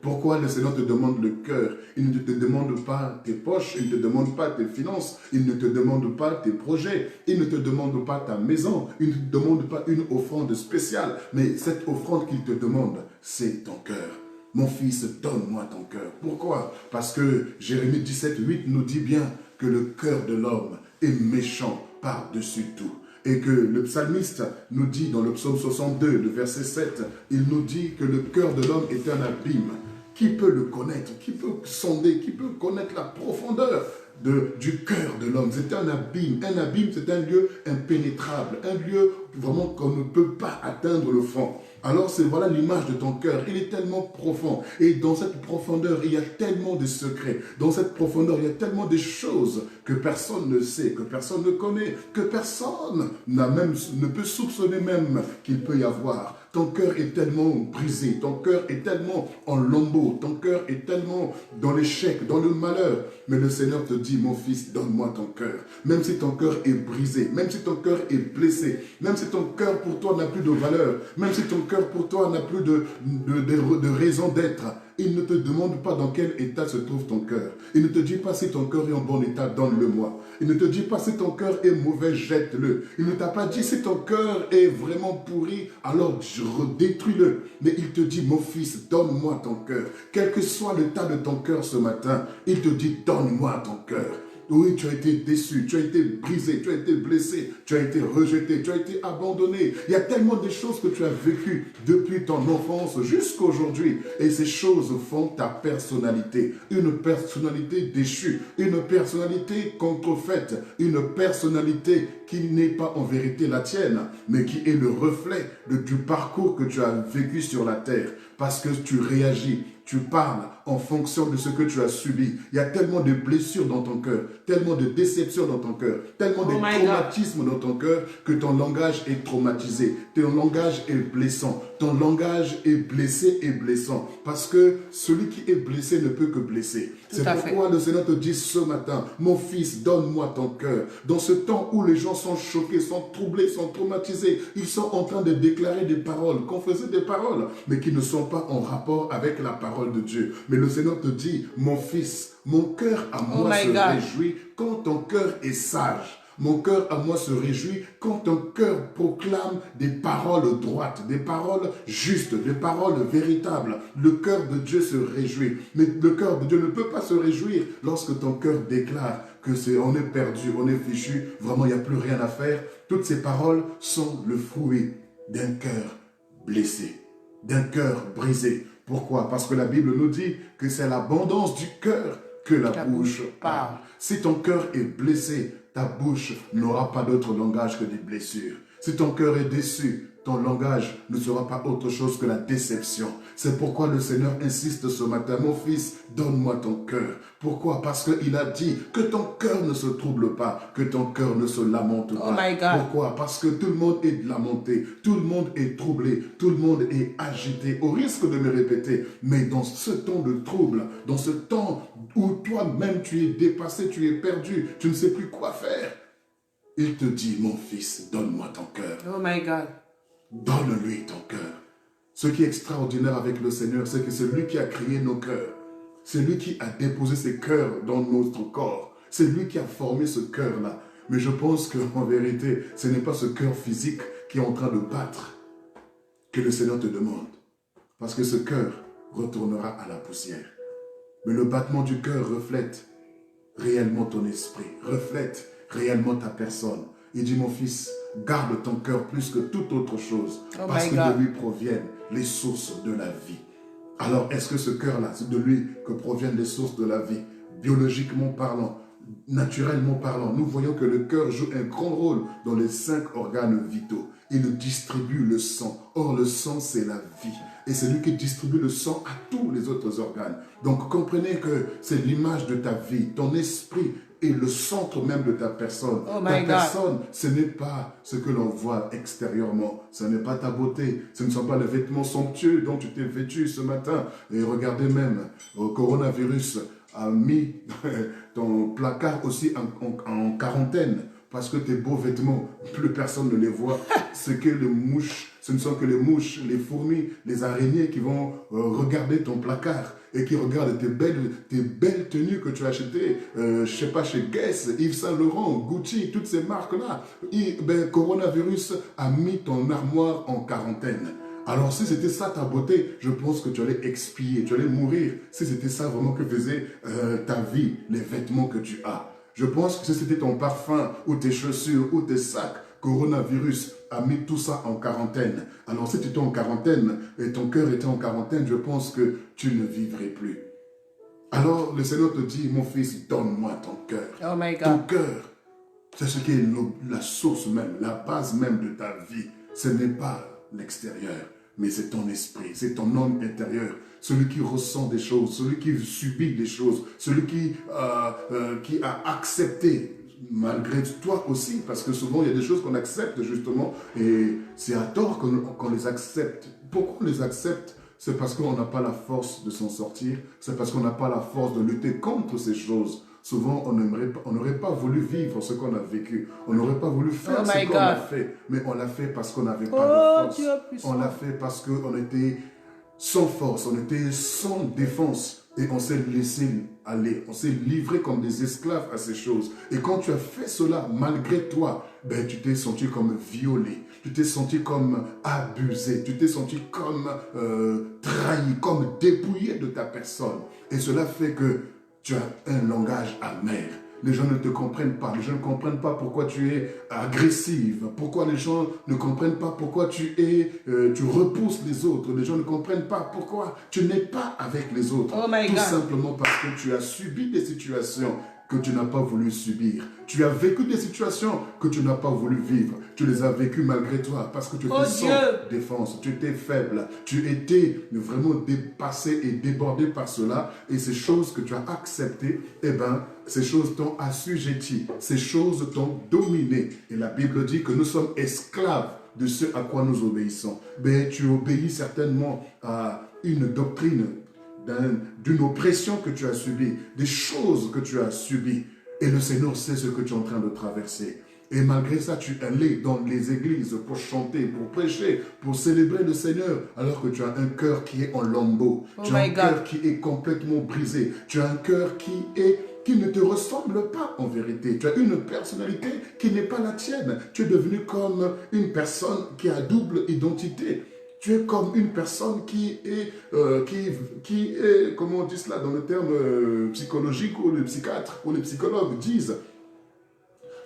Pourquoi le Seigneur te demande le cœur? Il ne te demande pas tes poches, il ne te demande pas tes finances, il ne te demande pas tes projets, il ne te demande pas ta maison, il ne te demande pas une offrande spéciale, mais cette offrande qu'il te demande, c'est ton cœur. Mon fils, donne-moi ton cœur. Pourquoi? Parce que Jérémie 17:8 nous dit bien que le cœur de l'homme est méchant par-dessus tout. Et que le psalmiste nous dit dans le psaume 62, le verset 7, il nous dit que le cœur de l'homme est un abîme. Qui peut le connaître? Qui peut sonder? Qui peut connaître la profondeur du cœur de l'homme? C'est un abîme. Un abîme, c'est un lieu impénétrable. Un lieu vraiment qu'on ne peut pas atteindre le fond. Alors, c'est voilà l'image de ton cœur. Il est tellement profond. Et dans cette profondeur, il y a tellement de secrets. Dans cette profondeur, il y a tellement de choses que personne ne sait, que personne ne connaît, que personne ne peut soupçonner même qu'il peut y avoir. Ton cœur est tellement brisé, ton cœur est tellement en lambeaux, ton cœur est tellement dans l'échec, dans le malheur. Mais le Seigneur te dit, mon fils, donne-moi ton cœur. Même si ton cœur est brisé, même si ton cœur est blessé, même si ton cœur pour toi n'a plus de valeur, même si ton cœur pour toi n'a plus de raison d'être, il ne te demande pas dans quel état se trouve ton cœur. Il ne te dit pas si ton cœur est en bon état, donne-le-moi. Il ne te dit pas si ton cœur est mauvais, jette-le. Il ne t'a pas dit si ton cœur est vraiment pourri, alors détruis-le. Mais il te dit, mon fils, donne-moi ton cœur. Quel que soit l'état de ton cœur ce matin, il te dit, donne-moi ton cœur. Oui, tu as été déçu, tu as été brisé, tu as été blessé, tu as été rejeté, tu as été abandonné. Il y a tellement de choses que tu as vécues depuis ton enfance jusqu'à aujourd'hui. Et ces choses font ta personnalité. Une personnalité déchue, une personnalité contrefaite, une personnalité qui n'est pas en vérité la tienne, mais qui est le reflet du parcours que tu as vécu sur la terre. parce que tu réagis, tu parles en fonction de ce que tu as subi. Il y a tellement de blessures dans ton cœur, tellement de déceptions dans ton cœur, tellement de traumatismes dans ton cœur que ton langage est traumatisé, ton langage est blessant, ton langage est blessé et blessant. Parce que celui qui est blessé ne peut que blesser. C'est pourquoi le Seigneur te dit ce matin, mon fils, donne-moi ton cœur. Dans ce temps où les gens sont choqués, sont troublés, sont traumatisés, ils sont en train de déclarer des paroles, confesser des paroles, mais qui ne sont pas en rapport avec la parole de Dieu. Mais le Seigneur te dit, mon fils, mon cœur à moi se réjouit quand ton cœur est sage. Mon cœur à moi se réjouit quand ton cœur proclame des paroles droites, des paroles justes, des paroles véritables. Le cœur de Dieu se réjouit. Mais le cœur de Dieu ne peut pas se réjouir lorsque ton cœur déclare que on est perdu, on est fichu, vraiment il n'y a plus rien à faire. Toutes ces paroles sont le fruit d'un cœur blessé, d'un cœur brisé. Pourquoi? Parce que la Bible nous dit que c'est l'abondance du cœur que la bouche parle. Si ton cœur est blessé, ta bouche n'aura pas d'autre langage que des blessures. Si ton cœur est déçu, ton langage ne sera pas autre chose que la déception. C'est pourquoi le Seigneur insiste ce matin, mon fils, donne-moi ton cœur. Pourquoi? Parce qu'il a dit que ton cœur ne se trouble pas, que ton cœur ne se lamente pas. Pourquoi? Parce que tout le monde est lamenté, tout le monde est troublé, tout le monde est agité, au risque de me répéter. Mais dans ce temps de trouble, dans ce temps où toi-même tu es dépassé, tu es perdu, tu ne sais plus quoi faire, il te dit, mon fils, donne-moi ton cœur. Oh my God. Donne-lui ton cœur. Ce qui est extraordinaire avec le Seigneur, c'est que c'est lui qui a créé nos cœurs. C'est lui qui a déposé ses cœurs dans notre corps. C'est lui qui a formé ce cœur-là. Mais je pense qu'en vérité, ce n'est pas ce cœur physique qui est en train de battre que le Seigneur te demande. Parce que ce cœur retournera à la poussière. Mais le battement du cœur reflète réellement ton esprit, reflète réellement ta personne. Il dit, mon fils, garde ton cœur plus que toute autre chose, parce que de lui proviennent les sources de la vie. Alors, est-ce que ce cœur-là, c'est de lui que proviennent les sources de la vie? Biologiquement parlant, naturellement parlant, nous voyons que le cœur joue un grand rôle dans les 5 organes vitaux. Il distribue le sang. Or, le sang, c'est la vie. Et c'est lui qui distribue le sang à tous les autres organes. Donc, comprenez que c'est l'image de ta vie, ton esprit, et le centre même de ta personne. Ta personne, ce n'est pas ce que l'on voit extérieurement. Ce n'est pas ta beauté. Ce ne sont pas les vêtements somptueux dont tu t'es vêtu ce matin. Et regardez même, le coronavirus a mis ton placard aussi en quarantaine. Parce que tes beaux vêtements, plus personne ne les voit. C'est que les mouches, ce ne sont que les mouches, les fourmis, les araignées qui vont regarder ton placard et qui regardent tes belles tenues que tu as achetées, je ne sais pas, chez Guess, Yves Saint Laurent, Gucci, toutes ces marques-là. Coronavirus a mis ton armoire en quarantaine. Alors si c'était ça ta beauté, je pense que tu allais expier, tu allais mourir. Si c'était ça vraiment que faisait ta vie, les vêtements que tu as. Je pense que si c'était ton parfum, ou tes chaussures, ou tes sacs, coronavirus a mis tout ça en quarantaine. Alors si tu étais en quarantaine, et ton cœur était en quarantaine, je pense que tu ne vivrais plus. Alors le Seigneur te dit, mon fils, donne-moi ton cœur. Oh my God. Ton cœur, c'est ce qui est la source même, la base même de ta vie. Ce n'est pas l'extérieur, mais c'est ton esprit, c'est ton homme intérieur. Celui qui ressent des choses, celui qui subit des choses, celui qui a accepté, malgré toi aussi, parce que souvent il y a des choses qu'on accepte justement, et c'est à tort qu'on les accepte. Pourquoi on les accepte? C'est parce qu'on n'a pas la force de s'en sortir, c'est parce qu'on n'a pas la force de lutter contre ces choses. Souvent, on n'aurait pas voulu vivre ce qu'on a vécu. On n'aurait pas voulu faire ce qu'on a fait. Mais on l'a fait parce qu'on n'avait pas de force. On l'a fait parce qu'on était sans force, on était sans défense. Et on s'est laissé aller. On s'est livré comme des esclaves à ces choses. Et quand tu as fait cela, malgré toi, tu t'es senti comme violé. Tu t'es senti comme abusé. Tu t'es senti comme trahi, comme dépouillé de ta personne. Et cela fait que tu as un langage amer. Les gens ne te comprennent pas. Les gens ne comprennent pas pourquoi tu es agressive. Pourquoi les gens ne comprennent pas pourquoi tu repousses les autres. Les gens ne comprennent pas pourquoi tu n'es pas avec les autres. Tout simplement parce que tu as subi des situations que tu n'as pas voulu subir. Tu as vécu des situations que tu n'as pas voulu vivre. Tu les as vécues malgré toi parce que tu étais sans défense, tu étais faible, tu étais vraiment dépassé et débordé par cela. Et ces choses que tu as acceptées, eh bien, ces choses t'ont assujetti, ces choses t'ont dominé. Et la Bible dit que nous sommes esclaves de ce à quoi nous obéissons. Mais tu obéis certainement à une doctrine, d'une oppression que tu as subie, des choses que tu as subies. Et le Seigneur sait ce que tu es en train de traverser. Et malgré ça, tu allais dans les églises pour chanter, pour prêcher, pour célébrer le Seigneur, alors que tu as un cœur qui est en lambeaux. Tu as un cœur qui est complètement brisé. Tu as un cœur qui ne te ressemble pas en vérité. Tu as une personnalité qui n'est pas la tienne. Tu es devenu comme une personne qui a double identité. Tu es comme une personne qui est, comment on dit cela dans le terme psychologique, ou les psychiatres ou les psychologues disent,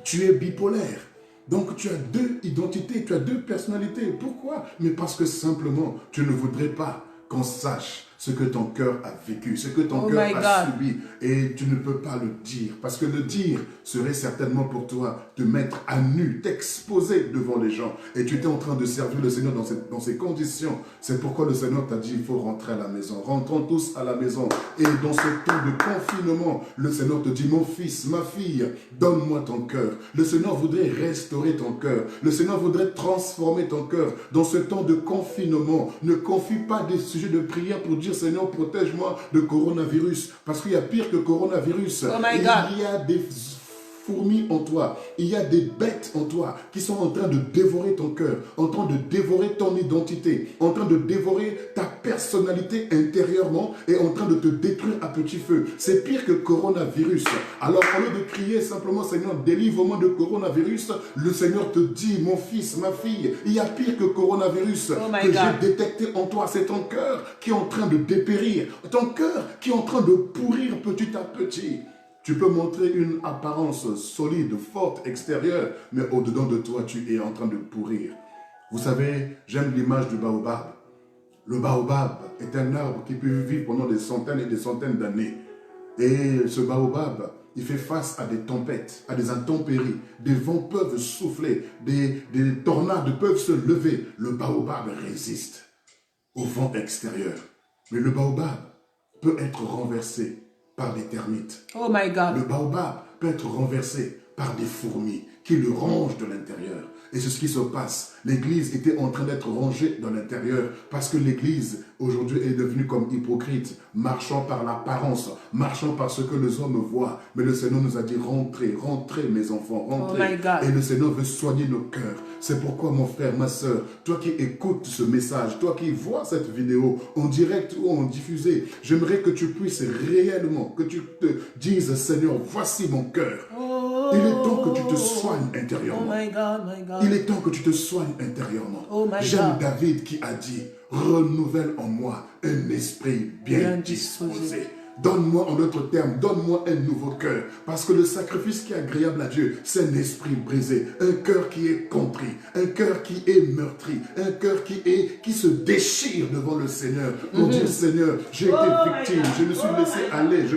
tu es bipolaire. Donc tu as deux identités, tu as deux personnalités. Pourquoi? Mais parce que simplement, tu ne voudrais pas qu'on sache ce que ton cœur a vécu, ce que ton cœur a subi. Et tu ne peux pas le dire. Parce que le dire serait certainement pour toi te mettre à nu, t'exposer devant les gens. Et tu étais en train de servir le Seigneur dans ces conditions. C'est pourquoi le Seigneur t'a dit, il faut rentrer à la maison. Rentrons tous à la maison. Et dans ce temps de confinement, le Seigneur te dit, mon fils, ma fille, donne-moi ton cœur. Le Seigneur voudrait restaurer ton cœur. Le Seigneur voudrait transformer ton cœur. Dans ce temps de confinement, ne confie pas des sujets de prière pour dire, Seigneur, protège-moi de coronavirus. Parce qu'il y a pire que coronavirus. Il y a des fourmis en toi. Il y a des bêtes en toi qui sont en train de dévorer ton cœur, en train de dévorer ton identité, en train de dévorer ta personnalité intérieurement et en train de te détruire à petit feu. C'est pire que coronavirus. Alors, au lieu de crier simplement, Seigneur, délivre-moi de coronavirus, le Seigneur te dit, mon fils, ma fille, il y a pire que coronavirus que j'ai détecté en toi. C'est ton cœur qui est en train de dépérir, ton cœur qui est en train de pourrir petit à petit. Tu peux montrer une apparence solide, forte, extérieure, mais au-dedans de toi, tu es en train de pourrir. Vous savez, j'aime l'image du baobab. Le baobab est un arbre qui peut vivre pendant des centaines et des centaines d'années. Et ce baobab, il fait face à des tempêtes, à des intempéries. Des vents peuvent souffler, des tornades peuvent se lever. Le baobab résiste au vent extérieur. Mais le baobab peut être renversé par des termites. Oh my God. Le baobab peut être renversé par des fourmis qui le rongent de l'intérieur. Et c'est ce qui se passe. L'Église était en train d'être rongée dans l'intérieur parce que l'Église aujourd'hui est devenue comme hypocrite, marchant par l'apparence, marchant par ce que les hommes voient. Mais le Seigneur nous a dit, rentrez, rentrez mes enfants, rentrez. Oh et le Seigneur veut soigner nos cœurs. C'est pourquoi mon frère, ma soeur, toi qui écoutes ce message, toi qui vois cette vidéo en direct ou en diffusé, j'aimerais que tu puisses réellement, que tu te dises, Seigneur, voici mon cœur. Il est temps que tu te soignes intérieurement. Oh my God, my God. Il est temps que tu te soignes intérieurement. Oh my J'aime God. David qui a dit, renouvelle en moi un esprit bien disposé. Donne-moi, en d'autres termes, donne-moi un nouveau cœur. Parce que le sacrifice qui est agréable à Dieu, c'est un esprit brisé, un cœur qui est contrit, un cœur qui est meurtri, un cœur qui se déchire devant le Seigneur. Pour dire, Seigneur, j'ai été victime, je me suis laissé aller, je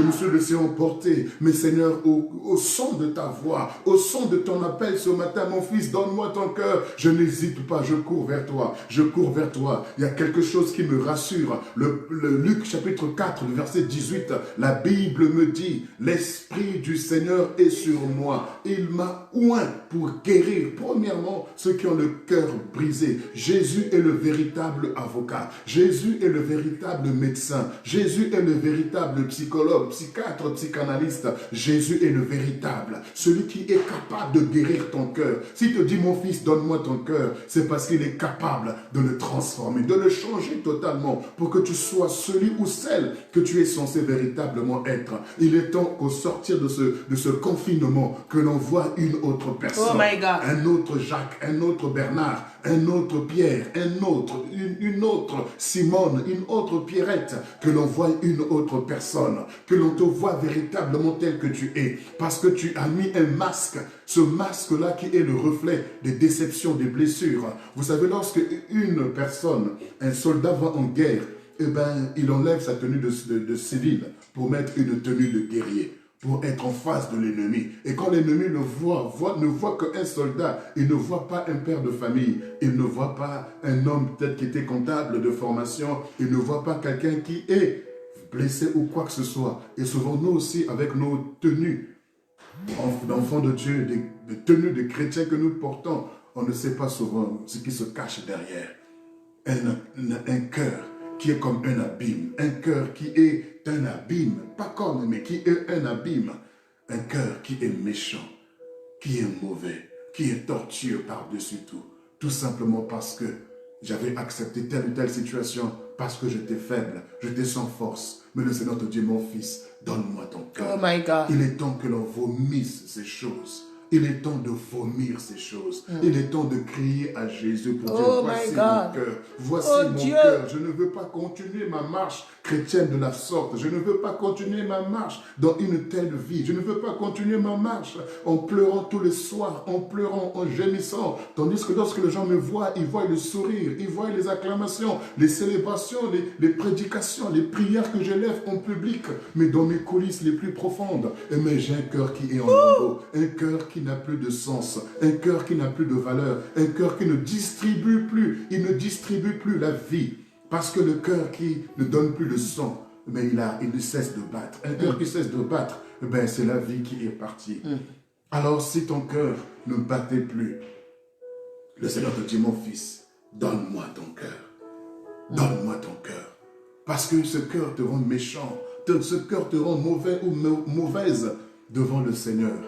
me suis laissé emporter. Mais Seigneur, au son de ta voix, au son de ton appel ce matin, mon fils, donne-moi ton cœur. Je n'hésite pas, je cours vers toi, je cours vers toi. Il y a quelque chose qui me rassure. Le Luc chapitre 4, le verset 18, la Bible me dit, l'Esprit du Seigneur est sur moi. Il m'a oint pour guérir, premièrement, ceux qui ont le cœur brisé. Jésus est le véritable avocat. Jésus est le véritable médecin. Jésus est le véritable psychologue, psychiatre, psychanalyste. Jésus est le véritable, celui qui est capable de guérir ton cœur. S'il te dit, mon fils, donne-moi ton cœur, c'est parce qu'il est capable de le transformer, de le changer totalement pour que tu sois celui ou celle que tu es censé véritablement être. Il est temps qu'au sortir de ce confinement, que l'on voit une autre personne, un autre Jacques, un autre Bernard, un autre Pierre, une autre Simone, une autre Pierrette, que l'on voit une autre personne, que l'on te voit véritablement tel que tu es, parce que tu as mis un masque, ce masque-là qui est le reflet des déceptions, des blessures. Vous savez, lorsque une personne, un soldat va en guerre, eh ben, il enlève sa tenue de civil pour mettre une tenue de guerrier, pour être en face de l'ennemi. Et quand l'ennemi ne voit qu'un soldat, il ne voit pas un père de famille, il ne voit pas un homme peut-être qui était comptable de formation, il ne voit pas quelqu'un qui est blessé ou quoi que ce soit. Et souvent nous aussi, avec nos tenues d'enfants de Dieu, des tenues de chrétiens que nous portons, on ne sait pas souvent ce qui se cache derrière. Un cœur qui est comme un abîme, un cœur qui est un abîme, pas comme, mais qui est un abîme, un cœur qui est méchant, qui est mauvais, qui est tortueux par-dessus tout simplement parce que j'avais accepté telle ou telle situation, parce que j'étais faible, j'étais sans force. Mais le Seigneur te dit, mon fils, donne-moi ton cœur. Oh my God. Il est temps que l'on vomisse ces choses. Il est temps de vomir ces choses. Il est temps de crier à Jésus pour dire, voici mon cœur, voici mon cœur. Je ne veux pas continuer ma marche chrétienne de la sorte. Je ne veux pas continuer ma marche dans une telle vie. Je ne veux pas continuer ma marche en pleurant tous les soirs, en pleurant, en gémissant. Tandis que lorsque les gens me voient, ils voient le sourire, ils voient les acclamations, les célébrations, les prédications, les prières que j'élève en public, mais dans mes coulisses les plus profondes. Mais j'ai un cœur qui est en lambeaux, un cœur qui n'a plus de sens, un cœur qui n'a plus de valeur, un cœur qui ne distribue plus, il ne distribue plus la vie. Parce que le cœur qui ne donne plus de sang, mais il ne cesse de battre. Un cœur qui cesse de battre, ben c'est la vie qui est partie. Alors si ton cœur ne battait plus, le Seigneur te dit, mon fils, donne-moi ton cœur. Donne-moi ton cœur. Parce que ce cœur te rend méchant, ce cœur te rend mauvais ou mauvaise devant le Seigneur.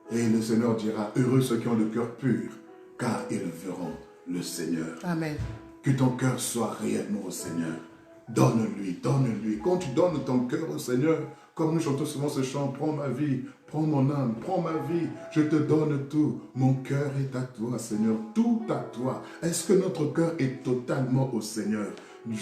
Et le Seigneur dira, heureux ceux qui ont le cœur pur, car ils verront le Seigneur. Amen. Que ton cœur soit réellement au Seigneur. Donne-lui, donne-lui. Quand tu donnes ton cœur au Seigneur, comme nous chantons souvent ce chant, prends ma vie, prends mon âme, prends ma vie, je te donne tout. Mon cœur est à toi, Seigneur, tout à toi. Est-ce que notre cœur est totalement au Seigneur?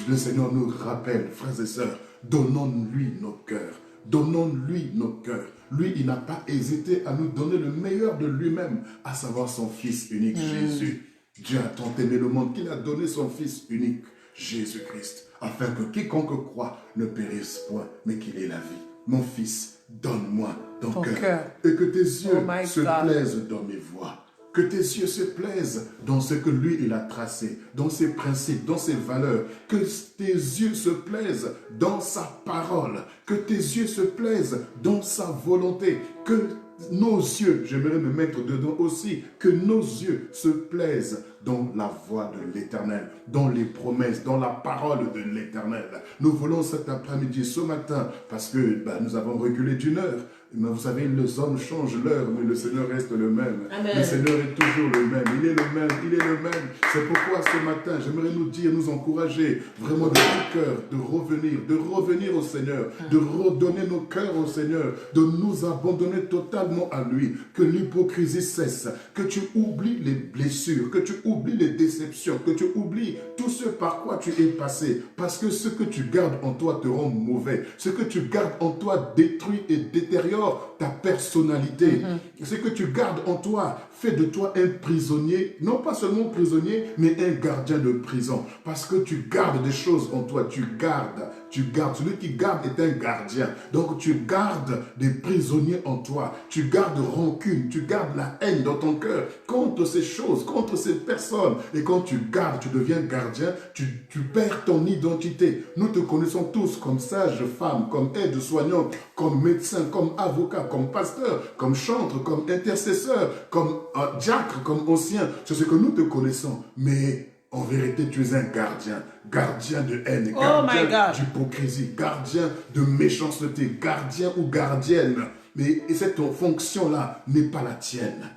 Le Seigneur nous rappelle, frères et sœurs, donnons-lui nos cœurs. Donnons-lui nos cœurs. Lui, il n'a pas hésité à nous donner le meilleur de lui-même, à savoir son Fils unique, Jésus. Dieu a tant aimé le monde qu'il a donné son Fils unique, Jésus-Christ, afin que quiconque croit ne périsse point, mais qu'il ait la vie. Mon Fils, donne-moi ton cœur. Et que tes yeux se plaisent dans mes voies. Que tes yeux se plaisent dans ce que lui, il a tracé, dans ses principes, dans ses valeurs. Que tes yeux se plaisent dans sa parole. Que tes yeux se plaisent dans sa volonté. Que nos yeux, j'aimerais me mettre dedans aussi, que nos yeux se plaisent dans la voie de l'Éternel, dans les promesses, dans la parole de l'Éternel. Nous voulons cet après-midi, ce matin, parce que nous avons reculé d'une heure. Mais vous savez, les hommes changent l'heure, mais le Seigneur reste le même. Amen. Le Seigneur est toujours le même. Il est le même, il est le même. C'est pourquoi ce matin, j'aimerais nous dire, nous encourager vraiment de tout cœur, de revenir au Seigneur, de redonner nos cœurs au Seigneur, de nous abandonner totalement à lui. Que l'hypocrisie cesse, que tu oublies les blessures, que tu oublies les déceptions, que tu oublies tout ce par quoi tu es passé. Parce que ce que tu gardes en toi te rend mauvais. Ce que tu gardes en toi détruit et détériore ta personnalité. Ce que tu gardes en toi fait de toi un prisonnier, non pas seulement prisonnier, mais un gardien de prison. Parce que tu gardes des choses en toi, tu gardes. Celui qui garde est un gardien. Donc tu gardes des prisonniers en toi. Tu gardes rancune, tu gardes la haine dans ton cœur contre ces choses, contre ces personnes. Et quand tu gardes, tu deviens gardien, tu perds ton identité. Nous te connaissons tous comme sage femme, comme aide-soignante, comme médecin, comme avocat, comme pasteur, comme chantre, comme intercesseur, comme diacre, comme ancien. C'est ce que nous te connaissons. Mais en vérité, tu es un gardien. Gardien de haine, gardien d'hypocrisie, gardien de méchanceté, gardien ou gardienne. Mais cette fonction-là n'est pas la tienne.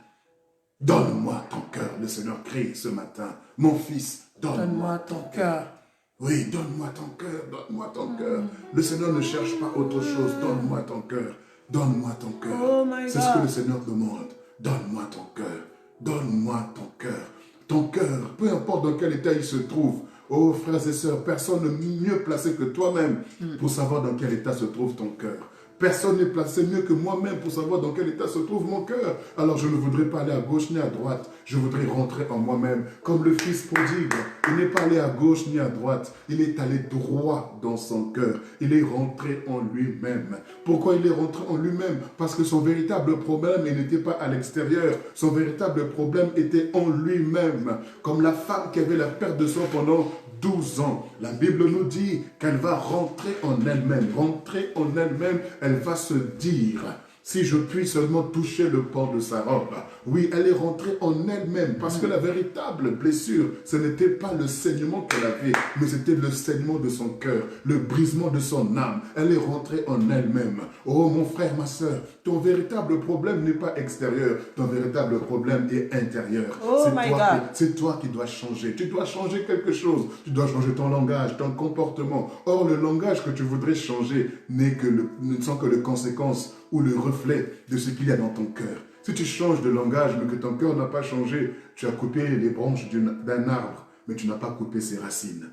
Donne-moi ton cœur, le Seigneur crie ce matin. Mon fils, donne-moi ton cœur. Oui, donne-moi ton cœur, donne-moi ton cœur. Le Seigneur ne cherche pas autre chose. Donne-moi ton cœur, donne-moi ton cœur. C'est ce que le Seigneur demande. Donne-moi ton cœur, donne-moi ton cœur. Ton cœur, peu importe dans quel état il se trouve. Oh, frères et sœurs, personne n'est mieux placé que toi-même pour savoir dans quel état se trouve ton cœur. Personne n'est placé mieux que moi-même pour savoir dans quel état se trouve mon cœur. Alors je ne voudrais pas aller à gauche ni à droite. Je voudrais rentrer en moi-même comme le fils prodigue. Il n'est pas allé à gauche ni à droite. Il est allé droit dans son cœur. Il est rentré en lui-même. Pourquoi il est rentré en lui-même? Parce que son véritable problème, il n'était pas à l'extérieur. Son véritable problème était en lui-même. Comme la femme qui avait la perte de sang pendant 12 ans. La Bible nous dit qu'elle va rentrer en elle-même. Rentrer en elle-même, elle va se dire... Si je puis seulement toucher le port de sa robe. Oui, elle est rentrée en elle-même parce que la véritable blessure, ce n'était pas le saignement qu'elle avait, mais c'était le saignement de son cœur, le brisement de son âme. Elle est rentrée en elle-même. Oh mon frère, ma soeur, ton véritable problème n'est pas extérieur, ton véritable problème est intérieur. Oh C'est toi qui dois changer. Tu dois changer quelque chose. Tu dois changer ton langage, ton comportement. Or, le langage que tu voudrais changer ne sont que les conséquences ou le reflet de ce qu'il y a dans ton cœur. Si tu changes de langage, mais que ton cœur n'a pas changé, tu as coupé les branches d'un arbre, mais tu n'as pas coupé ses racines.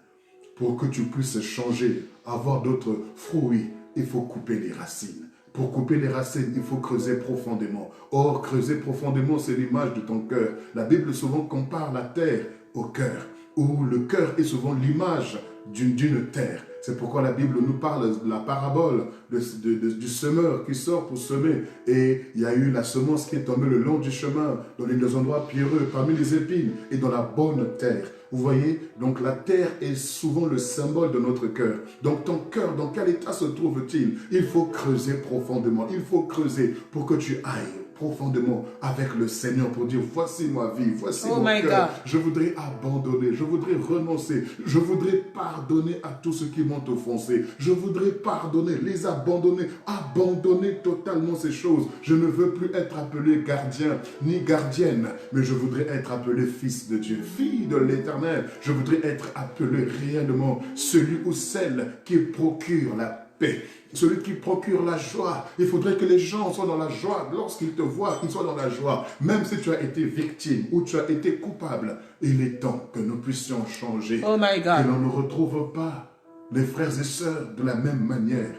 Pour que tu puisses changer, avoir d'autres fruits, il faut couper les racines. Pour couper les racines, il faut creuser profondément. Or, creuser profondément, c'est l'image de ton cœur. La Bible souvent compare la terre au cœur, où le cœur est souvent l'image d'une terre. C'est pourquoi la Bible nous parle de la parabole du semeur qui sort pour semer. Et il y a eu la semence qui est tombée le long du chemin, dans les endroits pierreux, parmi les épines et dans la bonne terre. Vous voyez, donc la terre est souvent le symbole de notre cœur. Donc ton cœur, dans quel état se trouve-t-il? Il faut creuser profondément. Il faut creuser pour que tu ailles profondément avec le Seigneur pour dire voici ma vie, voici mon cœur. Je voudrais abandonner, je voudrais renoncer, je voudrais pardonner à tous ceux qui m'ont offensé. Je voudrais pardonner, les abandonner, abandonner totalement ces choses. Je ne veux plus être appelé gardien ni gardienne, mais je voudrais être appelé fils de Dieu, fille de l'Éternel. Je voudrais être appelé réellement celui ou celle qui procure la paix. Celui qui procure la joie. Il faudrait que les gens soient dans la joie. Lorsqu'ils te voient, qu'ils soient dans la joie. Même si tu as été victime ou tu as été coupable, il est temps que nous puissions changer. Oh my God. Que l'on ne retrouve pas les frères et sœurs de la même manière.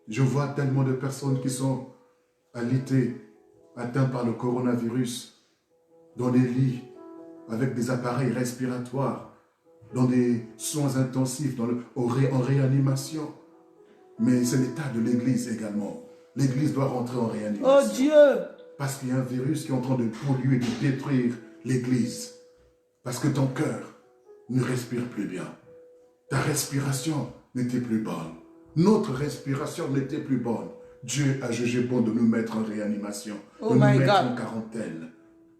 Je vois tellement de personnes qui sont alitées, atteintes par le coronavirus, dans des lits, avec des appareils respiratoires, dans des soins intensifs, en réanimation. Mais c'est l'état de l'Église également. L'Église doit rentrer en réanimation. Oh Dieu! Parce qu'il y a un virus qui est en train de polluer, de détruire l'Église. Parce que ton cœur ne respire plus bien. Ta respiration n'était plus bonne. Notre respiration n'était plus bonne. Dieu a jugé bon de nous mettre en réanimation, de nous mettre en quarantaine,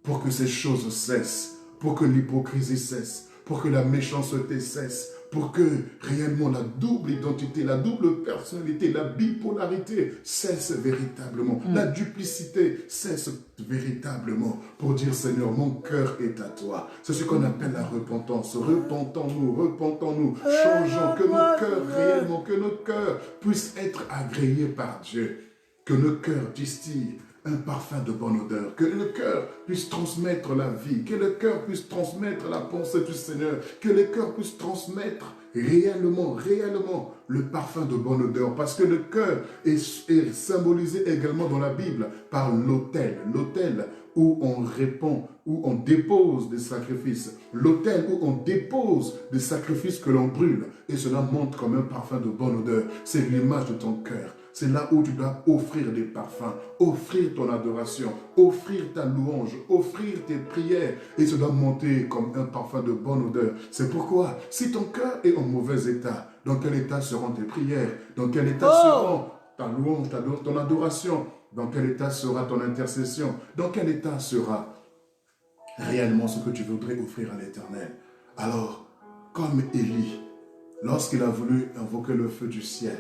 pour que ces choses cessent, pour que l'hypocrisie cesse, pour que la méchanceté cesse, pour que réellement la double identité, la double personnalité, la bipolarité cesse véritablement. La duplicité cesse véritablement pour dire Seigneur, mon cœur est à toi. C'est ce qu'on appelle la repentance. Repentons-nous, changeons, que nos cœurs réellement, que nos cœurs puissent être agréés par Dieu, que nos cœurs distillent un parfum de bonne odeur, que le cœur puisse transmettre la vie, que le cœur puisse transmettre la pensée du Seigneur, que le cœur puisse transmettre réellement le parfum de bonne odeur, parce que le cœur est symbolisé également dans la Bible par l'autel où on répand, où on dépose des sacrifices, l'autel où on dépose des sacrifices que l'on brûle, et cela montre comme un parfum de bonne odeur. C'est l'image de ton cœur. C'est là où tu dois offrir des parfums, offrir ton adoration, offrir ta louange, offrir tes prières. Et ça doit monter comme un parfum de bonne odeur. C'est pourquoi, si ton cœur est en mauvais état, dans quel état seront tes prières? Dans quel état seront ta louange, ton adoration? Dans quel état sera ton intercession? Dans quel état sera réellement ce que tu voudrais offrir à l'Éternel? Alors, comme Élie, lorsqu'il a voulu invoquer le feu du ciel,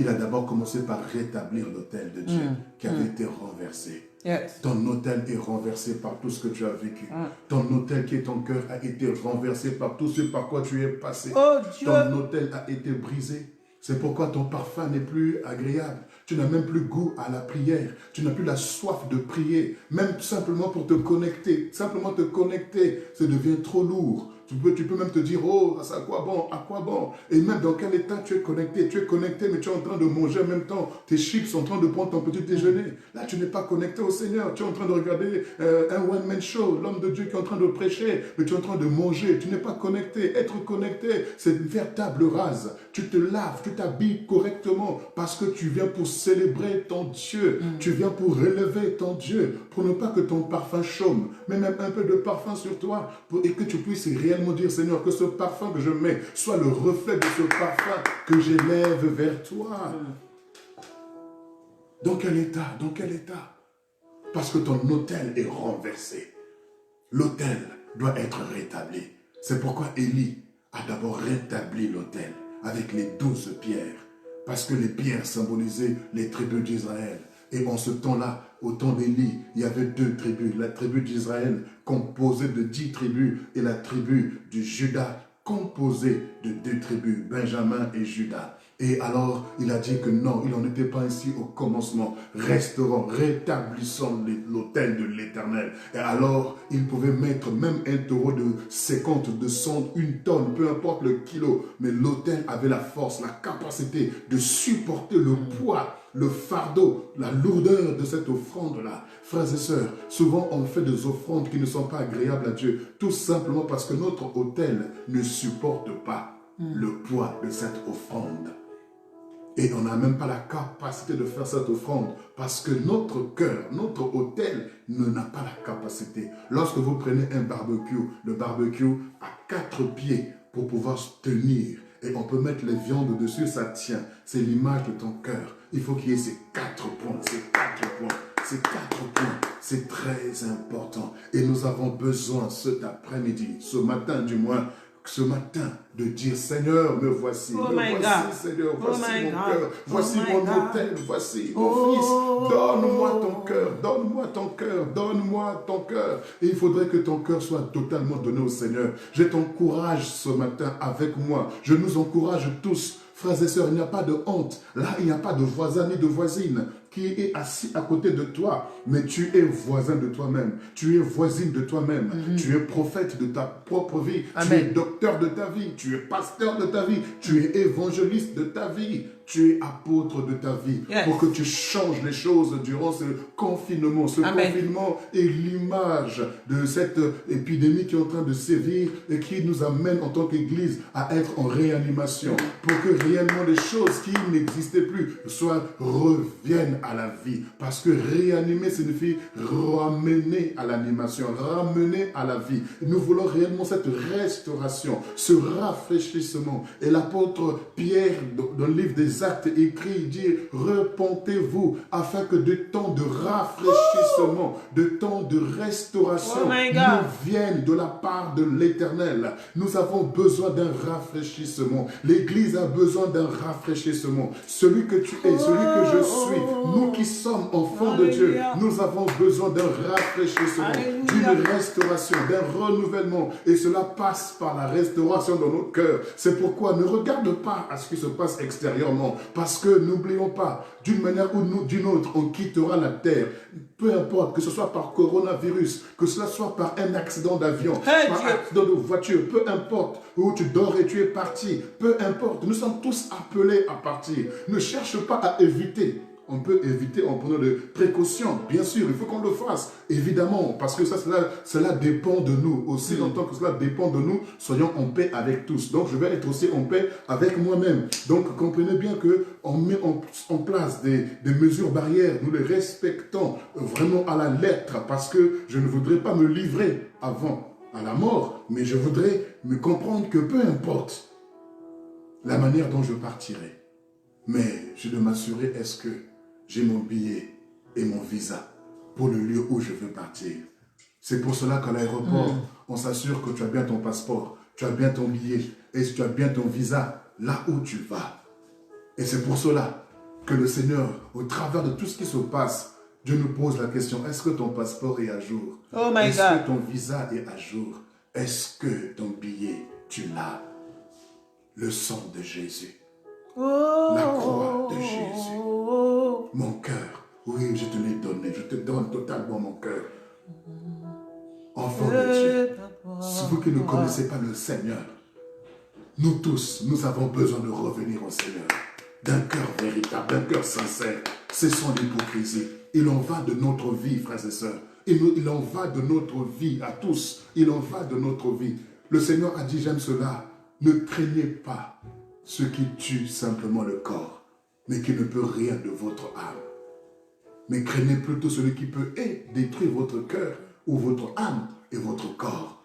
il a d'abord commencé par rétablir l'autel de Dieu qui avait été renversé. Yes. Ton autel est renversé par tout ce que tu as vécu. Ton autel qui est ton cœur a été renversé par tout ce par quoi tu es passé. Oh, Dieu. Ton autel a été brisé. C'est pourquoi ton parfum n'est plus agréable. Tu n'as même plus goût à la prière. Tu n'as plus la soif de prier. Même simplement pour te connecter. Simplement te connecter, ça devient trop lourd. Tu peux même te dire, oh, ça à quoi bon, à quoi bon? Et même dans quel état tu es connecté? Tu es connecté, mais tu es en train de manger en même temps. Tes chips sont en train de prendre ton petit déjeuner. Là, tu n'es pas connecté au Seigneur. Tu es en train de regarder un one-man show, l'homme de Dieu qui est en train de prêcher, mais tu es en train de manger. Tu n'es pas connecté. Être connecté, c'est faire table rase. Tu te laves, tu t'habilles correctement parce que tu viens pour célébrer ton Dieu. Tu viens pour relever ton Dieu, pour ne pas que ton parfum chôme, mais même un peu de parfum sur toi, et que tu puisses réellement dire, Seigneur, que ce parfum que je mets soit le reflet de ce parfum que j'élève vers toi. Dans quel état? Dans quel état? Parce que ton autel est renversé. L'autel doit être rétabli. C'est pourquoi Élie a d'abord rétabli l'autel avec les 12 pierres. Parce que les pierres symbolisaient les tribus d'Israël. Et en ce temps-là, au temps d'Élie, il y avait 2 tribus. La tribu d'Israël composée de 10 tribus et la tribu de Juda composée de 2 tribus, Benjamin et Juda. Et alors, il a dit que non, il n'en était pas ainsi au commencement. Restaurant, rétablissant l'autel de l'Éternel. Et alors, il pouvait mettre même un taureau de 50, de 100, 1 tonne, peu importe le kilo. Mais l'autel avait la force, la capacité de supporter le poids, le fardeau, la lourdeur de cette offrande-là. Frères et sœurs, souvent on fait des offrandes qui ne sont pas agréables à Dieu, tout simplement parce que notre autel ne supporte pas le poids de cette offrande. Et on n'a même pas la capacité de faire cette offrande parce que notre cœur, notre autel n'a pas la capacité. Lorsque vous prenez un barbecue, le barbecue a 4 pieds pour pouvoir tenir. Et on peut mettre les viandes dessus, ça tient. C'est l'image de ton cœur. Il faut qu'il y ait ces 4 points, ces 4 points. Ces 4 points, c'est très important. Et nous avons besoin cet après-midi, ce matin du moins, ce matin, de dire, Seigneur, me voici, Seigneur, voici mon cœur, voici mon autel, voici mon fils, donne-moi ton cœur, donne-moi ton cœur, donne-moi ton cœur. Et il faudrait que ton cœur soit totalement donné au Seigneur. Je t'encourage ce matin avec moi, je nous encourage tous. Frères et sœurs, il n'y a pas de honte. Là, il n'y a pas de voisin ni de voisine qui est assis à côté de toi. Mais tu es voisin de toi-même. Tu es voisine de toi-même. Tu es prophète de ta propre vie. Amen. Tu es docteur de ta vie. Tu es pasteur de ta vie. Tu es évangéliste de ta vie. Tu es apôtre de ta vie. Yes. Pour que tu changes les choses durant ce confinement. Ce confinement est l'image de cette épidémie qui est en train de sévir et qui nous amène en tant qu'Église à être en réanimation. Pour que réellement les choses qui n'existaient plus reviennent à la vie. Parce que réanimer signifie ramener à l'animation, ramener à la vie. Nous voulons réellement cette restauration, ce rafraîchissement. Et l'apôtre Pierre, dans le livre des Actes, écrit, il dit, repentez-vous, afin que de temps de rafraîchissement, de temps de restauration nous viennent de la part de l'Éternel. Nous avons besoin d'un rafraîchissement. L'Église a besoin d'un rafraîchissement. Celui que tu es, celui que je suis, nous qui sommes enfants de Dieu, nous avons besoin d'un rafraîchissement, d'une restauration, d'un renouvellement. Et cela passe par la restauration dans nos cœurs. C'est pourquoi ne regarde pas à ce qui se passe extérieurement. Parce que n'oublions pas, d'une manière ou d'une autre, on quittera la terre. Peu importe, que ce soit par coronavirus, que cela soit par un accident d'avion, par un accident de voiture, peu importe, où tu dors et tu es parti, peu importe, nous sommes tous appelés à partir. Ne cherche pas à éviter. On peut éviter en prenant des précautions, bien sûr, il faut qu'on le fasse, évidemment, parce que cela dépend de nous. Aussi longtemps que cela dépend de nous, soyons en paix avec tous. Donc, je vais être aussi en paix avec moi-même. Donc, comprenez bien qu'on met en place des mesures barrières, nous les respectons vraiment à la lettre, parce que je ne voudrais pas me livrer avant à la mort, mais je voudrais me comprendre que peu importe la manière dont je partirai, mais je dois m'assurer, est-ce que j'ai mon billet et mon visa pour le lieu où je veux partir. C'est pour cela qu'à l'aéroport, on s'assure que tu as bien ton passeport, tu as bien ton billet et tu as bien ton visa là où tu vas. Et c'est pour cela que le Seigneur, au travers de tout ce qui se passe, Dieu nous pose la question, est-ce que ton passeport est à jour? Est-ce que ton visa est à jour? Est-ce que ton billet, tu l'as? Le sang de Jésus. La croix de Jésus. Mon cœur, oui, je te l'ai donné. Je te donne totalement mon cœur. Enfant de Dieu, si vous qui ne connaissez pas le Seigneur, nous tous, nous avons besoin de revenir au Seigneur. D'un cœur véritable, d'un cœur sincère. Cessons l'hypocrisie. Il en va de notre vie, frères et sœurs. Il en va de notre vie à tous. Il en va de notre vie. Le Seigneur a dit, j'aime cela. Ne craignez pas ce qui tue simplement le corps, mais qui ne peut rien de votre âme. Mais craignez plutôt celui qui peut détruire votre cœur ou votre âme et votre corps.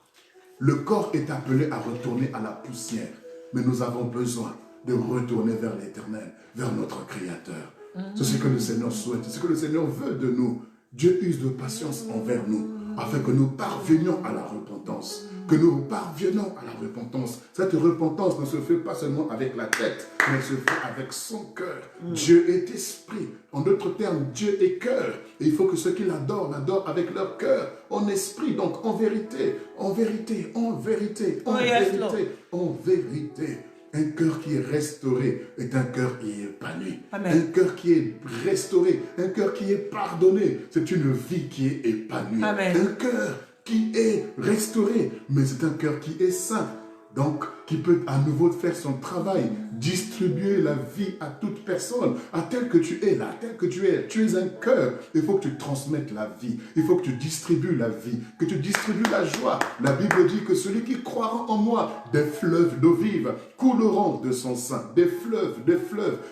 Le corps est appelé à retourner à la poussière, mais nous avons besoin de retourner vers l'Éternel, vers notre Créateur. C'est ce que le Seigneur souhaite, c'est ce que le Seigneur veut de nous. Dieu use de patience envers nous, afin que nous parvenions à la repentance. Que nous parvenions à la repentance. Cette repentance ne se fait pas seulement avec la tête, mais se fait avec son cœur. Dieu est esprit. En d'autres termes, Dieu est cœur. Et il faut que ceux qui l'adorent avec leur cœur, en esprit, donc en vérité, en vérité, en vérité, en vérité, en vérité. Un cœur qui est restauré est un cœur qui est épanoui. Amen. Un cœur qui est restauré, un cœur qui est pardonné, c'est une vie qui est épanouie. Amen. Un cœur qui est restauré, mais c'est un cœur qui est saint. Donc, qui peut à nouveau faire son travail, distribuer la vie à toute personne, à tel que tu es là, tel que tu es. Tu es un cœur. Il faut que tu transmettes la vie. Il faut que tu distribues la vie, que tu distribues la joie. La Bible dit que celui qui croira en moi, des fleuves d'eau vive couleront de son sein. Des fleuves,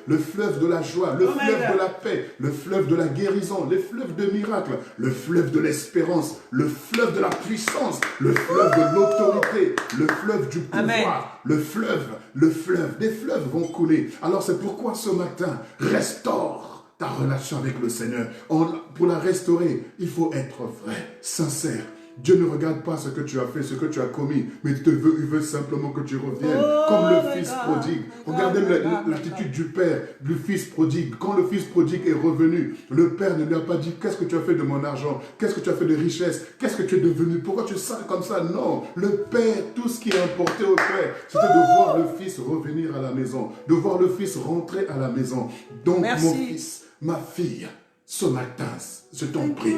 le fleuve de la joie, le fleuve de la paix, le fleuve de la guérison, les fleuves de miracles, le fleuve de l'espérance, le fleuve de la puissance, le fleuve de l'autorité, le fleuve du pouvoir. Amen. Le fleuve, des fleuves vont couler. Alors c'est pourquoi ce matin, restaure ta relation avec le Seigneur. Pour la restaurer, il faut être vrai, sincère. Dieu ne regarde pas ce que tu as fait, ce que tu as commis, mais il veut simplement que tu reviennes, comme le fils prodigue. Regardez l'attitude du père, du fils prodigue. Quand le fils prodigue est revenu, le père ne lui a pas dit, qu'est-ce que tu as fait de mon argent? Qu'est-ce que tu as fait de richesse? Qu'est-ce que tu es devenu? Pourquoi tu sales comme ça? Non, le père, tout ce qui est importé au père, c'était de voir le fils revenir à la maison, de voir le fils rentrer à la maison. Donc mon fils, ma fille, ce matin, je t'en prie,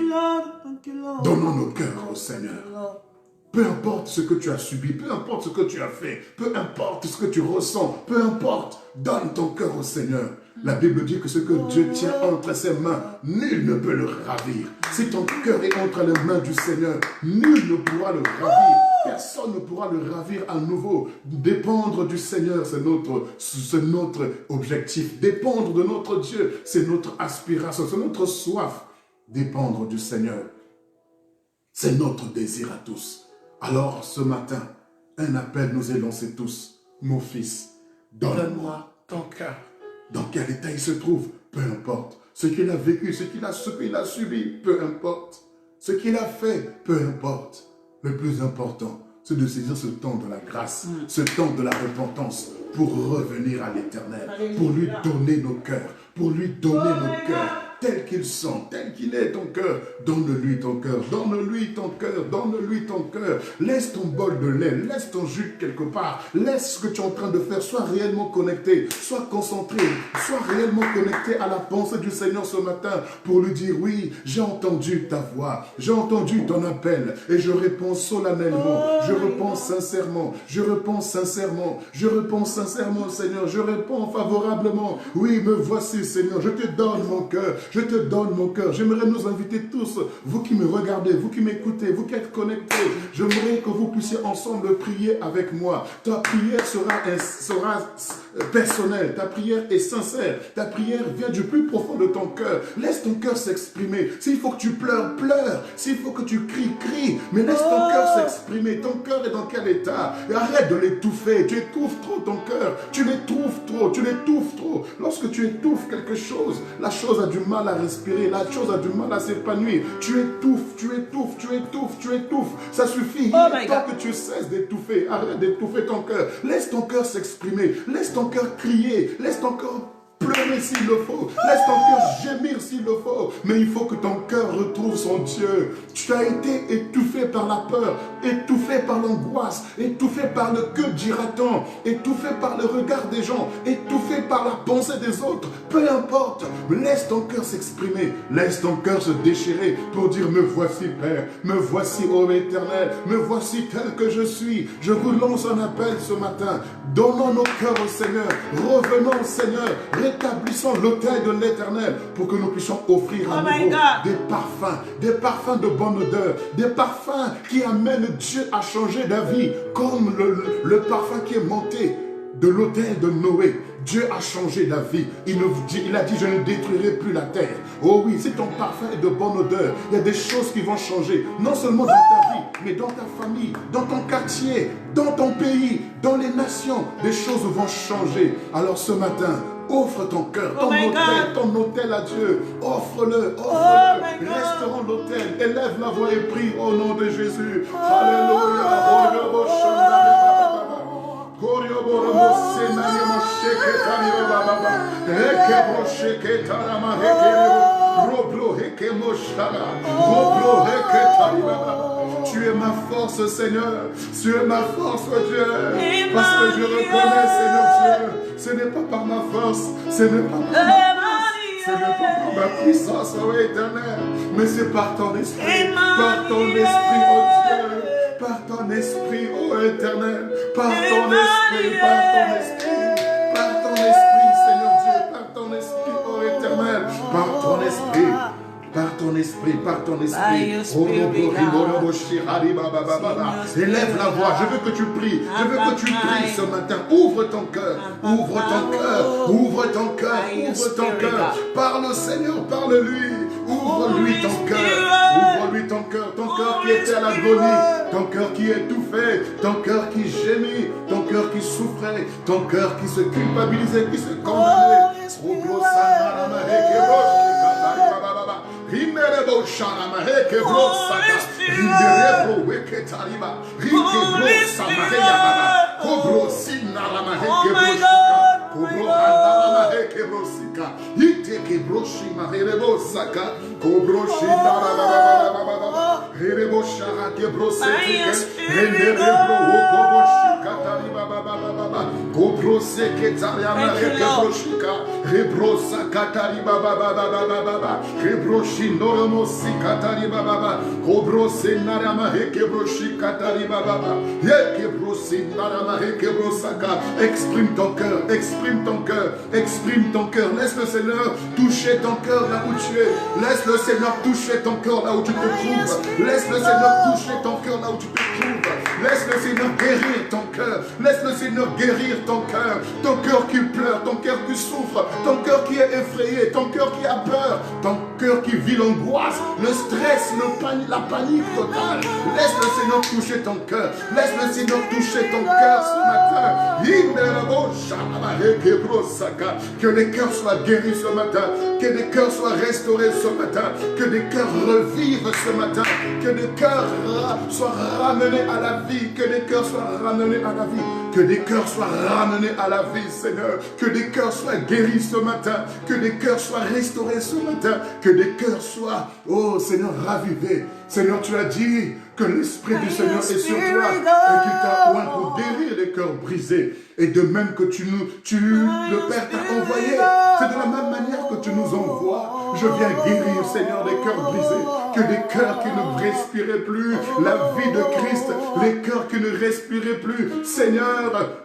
donnons nos cœurs au Seigneur. Peu importe ce que tu as subi, peu importe ce que tu as fait, peu importe ce que tu ressens, peu importe, donne ton cœur au Seigneur. La Bible dit que ce que Dieu tient entre ses mains, nul ne peut le ravir. Si ton cœur est entre les mains du Seigneur, nul ne pourra le ravir. Personne ne pourra le ravir à nouveau. Dépendre du Seigneur, c'est notre objectif. Dépendre de notre Dieu, c'est notre aspiration, c'est notre soif. Dépendre du Seigneur, c'est notre désir à tous. Alors ce matin, un appel nous est lancé tous. Mon fils, donne-moi ton cœur. Dans quel état il se trouve, peu importe. Ce qu'il a vécu, ce qu'il a subi, peu importe. Ce qu'il a fait, peu importe. Le plus important, c'est de saisir ce temps de la grâce, ce temps de la repentance pour revenir à l'Éternel, pour lui donner nos cœurs, pour lui donner nos cœurs. Tel qu'ils sont, tel qu'il est ton cœur, donne-lui ton cœur, donne-lui ton cœur, donne-lui ton cœur. Laisse ton bol de lait, laisse ton jus quelque part, laisse ce que tu es en train de faire, sois réellement connecté, sois concentré, sois réellement connecté à la pensée du Seigneur ce matin pour lui dire, oui, j'ai entendu ta voix, j'ai entendu ton appel et je réponds solennellement, je réponds sincèrement, je réponds sincèrement, je réponds sincèrement, Seigneur, je réponds favorablement. Oui, me voici, Seigneur, je te donne mon cœur. Je te donne mon cœur. J'aimerais nous inviter tous, vous qui me regardez, vous qui m'écoutez, vous qui êtes connectés, j'aimerais que vous puissiez ensemble prier avec moi. Ta prière sera personnelle, ta prière est sincère, ta prière vient du plus profond de ton cœur. Laisse ton cœur s'exprimer. S'il faut que tu pleures, pleure. S'il faut que tu cries, crie. Mais laisse ton cœur s'exprimer. Ton cœur est dans quel état? Et arrête de l'étouffer. Tu étouffes trop ton cœur. Tu l'étouffes trop, tu l'étouffes trop. Lorsque tu étouffes quelque chose, la chose a du mal à respirer, la chose a du mal à s'épanouir. Tu étouffes, tu étouffes, tu étouffes, tu étouffes. Ça suffit. Il est temps que tu cesses d'étouffer. Arrête d'étouffer ton cœur. Laisse ton cœur s'exprimer. Laisse ton cœur crier. Laisse ton cœur pleurer pleurer s'il le faut. Laisse ton cœur gémir s'il le faut. Mais il faut que ton cœur retrouve son Dieu. Tu as été étouffé par la peur, étouffé par l'angoisse, étouffé par le que dira-t-on, étouffé par le regard des gens, étouffé par la pensée des autres. Peu importe, laisse ton cœur s'exprimer, laisse ton cœur se déchirer pour dire me voici Père, me voici ô Éternel, me voici tel que je suis. Je vous lance un appel ce matin. Donnons nos cœurs au Seigneur, revenons au Seigneur, rétablissons l'autel de l'Éternel pour que nous puissions offrir à nouveau des parfums de bonne odeur, des parfums qui amènent Dieu à changer d'avis, comme le parfum qui est monté de l'autel de Noé. Dieu a changé d'avis. Il a dit, je ne détruirai plus la terre. Oh oui, si ton parfum est de bonne odeur, il y a des choses qui vont changer. Non seulement dans ta vie, mais dans ta famille, dans ton quartier, dans ton pays, dans les nations. Des choses vont changer. Alors ce matin, offre ton cœur, ton autel à Dieu. Offre-le, offre-le. Restaurant l'autel. Élève la voix et prie au nom de Jésus. Alléluia. Tu es ma force, Seigneur. Tu es ma force, Dieu. Parce que je reconnais, Seigneur Dieu, ce n'est pas par ma force, ce n'est pas par ma puissance, ô Éternel, mais c'est par ton esprit, ô Dieu. Par ton esprit, ô Éternel, par ton esprit, Seigneur Dieu, par ton esprit, ô Éternel, par ton esprit. Par ton esprit. Élève la voix, je veux que tu pries. Je veux que tu pries ce matin. Ouvre ton cœur. Ouvre ton cœur. Ouvre ton cœur. Ouvre ton cœur. Parle au Seigneur, parle-lui. Ouvre-lui ton cœur. Ouvre-lui ton cœur. Ton cœur qui était à l'agonie. Ton cœur qui étouffait. Ton cœur qui gémit. Ton cœur qui souffrait. Ton cœur qui se culpabilisait, qui se condamnait. Rimerebo sharama heke brosaka rimerebo weketariba rike brosama heya baba kobro sinarama heke broshika kobro hanarama heke brosika iteke broshima herebo saka kobro shinarama baba herebo shara ke broseke rimerebo wokobo shika tariba baba kobro seketariama heke broshika rebrosa katariba baba rebroshi Noromosi katari baba, kobrosi narama hekebroshi katari baba, yekebrosi narama hekebrosaka. Exprime ton cœur, exprime ton cœur, exprime ton cœur. Laisse le Seigneur toucher ton cœur là où tu es. Laisse le Seigneur toucher ton cœur là où tu te trouves. Laisse le Seigneur toucher ton cœur là où tu te trouves. Laisse le Seigneur guérir ton cœur. Laisse le Seigneur guérir ton cœur qui pleure, ton cœur qui souffre, ton cœur qui est effrayé, ton cœur qui a peur, ton cœur qui vit l'angoisse, le stress, la panique totale. Laisse le Seigneur toucher ton cœur. Laisse le Seigneur toucher ton cœur ce matin. Que les cœurs soient guéris ce matin. Que les cœurs soient restaurés ce matin. Que les cœurs revivent ce matin. Que les cœurs soient ramenés à la vie. Que les cœurs soient ramenés à la vie. Que des cœurs soient ramenés à la vie, Seigneur. Que des cœurs soient guéris ce matin. Que des cœurs soient restaurés ce matin. Que des cœurs soient, oh Seigneur, ravivés. Seigneur, tu as dit que l'Esprit du Seigneur est sur toi et qu'il t'a oint pour guérir les cœurs brisés. Et de même que le Père t'a envoyé, c'est de la même manière que tu nous envoies. Je viens guérir, Seigneur, des cœurs brisés. Que des cœurs qui ne respiraient plus la vie de Christ, les cœurs qui ne respiraient plus, Seigneur,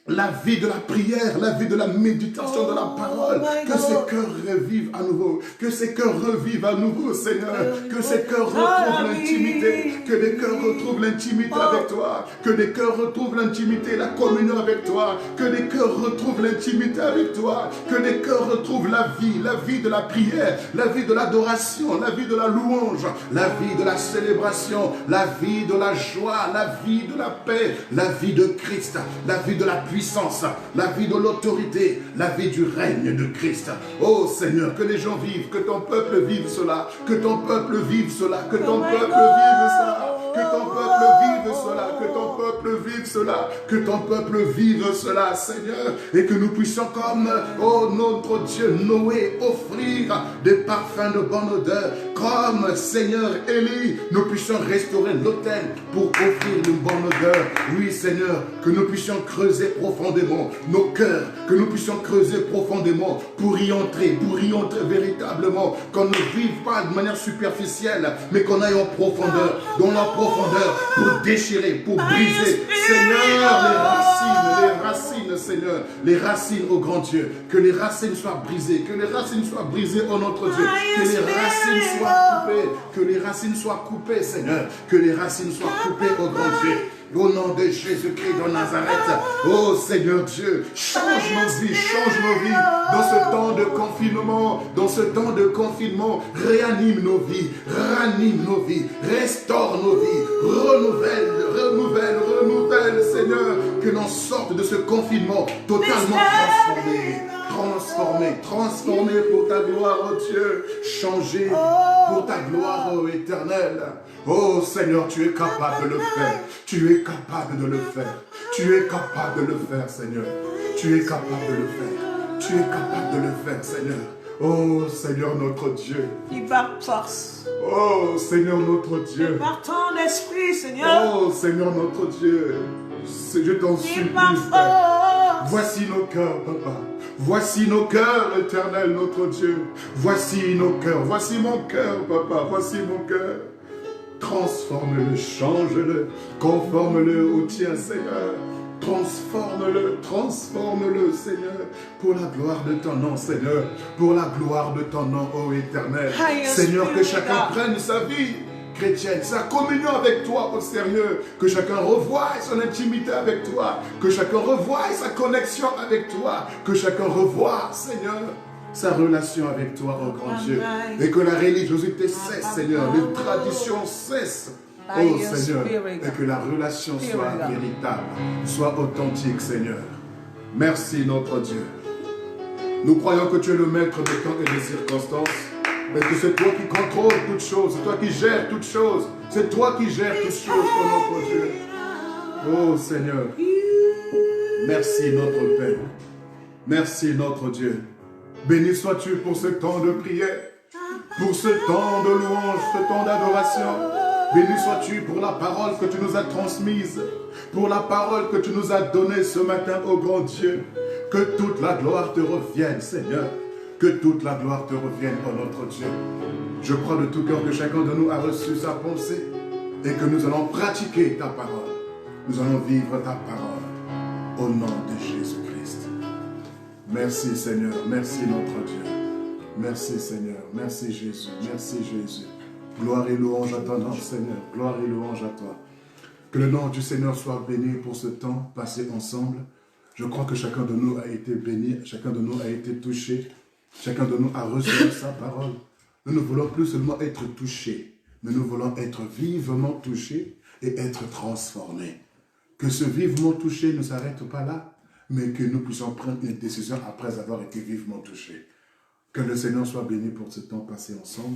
la vie de la prière, la vie de la méditation de la parole, que ces cœurs revivent à nouveau, que ces cœurs revivent à nouveau, Seigneur, que ces cœurs retrouvent l'intimité, que les cœurs retrouvent l'intimité avec toi, que les cœurs retrouvent l'intimité, la communion avec toi, que les cœurs retrouvent l'intimité avec toi, que les cœurs retrouvent la vie de la prière, la vie de l'adoration, la vie de la louange, la vie de la célébration, la vie de la joie, la vie de la paix, la vie de Christ, la vie de la puissance, la vie de l'autorité, la vie du règne de Christ. Oh Seigneur, que les gens vivent, que ton peuple vive cela, que ton peuple vive cela, que ton peuple vive ça. que ton peuple vive cela, que ton peuple vive cela, que ton peuple vive cela, Seigneur, et que nous puissions comme, oh notre Dieu, Noé, offrir des parfums de bonne odeur, comme Seigneur Élie, nous puissions restaurer l'autel pour offrir une bonne odeur. Oui, Seigneur, que nous puissions creuser profondément nos cœurs, que nous puissions creuser profondément pour y entrer véritablement, qu'on ne vive pas de manière superficielle, mais qu'on aille en profondeur, dans la profondeur, pour déchirer, pour briser, Seigneur, les racines, Seigneur, les racines, ô grand Dieu, que les racines soient brisées, ô notre Dieu, que les racines soient coupées, que les racines soient coupées, Seigneur, que les racines soient coupées, ô grand Dieu. Au nom de Jésus-Christ de Nazareth, oh Seigneur Dieu, change nos vies dans ce temps de confinement, réanime nos vies, ranime nos vies, restaure nos vies, renouvelle, Seigneur, que l'on sorte de ce confinement totalement transformé pour ta gloire, oh Dieu, changé pour ta gloire, oh éternelle. Oh Seigneur, tu es capable de le faire. Tu es capable de le faire. Tu es capable de le faire, Seigneur. Tu es capable de le faire. Tu es capable de le faire, Seigneur. Oh Seigneur notre Dieu. Et par force. Oh Seigneur notre Dieu. Et par ton esprit, Seigneur. Oh Seigneur notre Dieu. Je t'en supplie, Père. Voici nos cœurs, Papa. Voici nos cœurs, éternel notre Dieu. Voici nos cœurs. Voici mon cœur, Papa. Voici mon cœur. Transforme-le, change-le, conforme-le au tien, Seigneur. Transforme-le, Seigneur, pour la gloire de ton nom, Seigneur, pour la gloire de ton nom, ô éternel. Seigneur, que chacun prenne sa vie chrétienne, sa communion avec toi au sérieux, que chacun revoie son intimité avec toi, que chacun revoie sa connexion avec toi, que chacun revoie, Seigneur, sa relation avec toi, oh grand Dieu, et que la religiosité cesse, Seigneur, les traditions cessent, oh Seigneur, et que la relation soit véritable, soit authentique, Seigneur. Merci notre Dieu. Nous croyons que tu es le maître des temps et des circonstances, mais que c'est toi qui contrôles toutes choses, c'est toi qui gères toutes choses, c'est toi qui gères toutes choses, oh notre Dieu. Oh Seigneur, merci notre Père, merci notre Dieu. Béni sois-tu pour ce temps de prière, pour ce temps de louange, ce temps d'adoration. Béni sois-tu pour la parole que tu nous as transmise, pour la parole que tu nous as donnée ce matin, ô grand Dieu. Que toute la gloire te revienne, Seigneur. Que toute la gloire te revienne, ô notre Dieu. Je crois de tout cœur que chacun de nous a reçu sa pensée et que nous allons pratiquer ta parole. Nous allons vivre ta parole au nom de Jésus-Christ. Merci Seigneur, merci notre Dieu. Merci Seigneur, merci Jésus, merci Jésus. Gloire et louange à ton nom Seigneur, gloire et louange à toi. Que le nom du Seigneur soit béni pour ce temps passé ensemble. Je crois que chacun de nous a été béni, chacun de nous a été touché, chacun de nous a reçu sa parole. Nous ne voulons plus seulement être touchés, mais nous voulons être vivement touchés et être transformés. Que ce vivement touché ne s'arrête pas là, mais que nous puissions prendre une décision après avoir été vivement touchés. Que le Seigneur soit béni pour ce temps passé ensemble.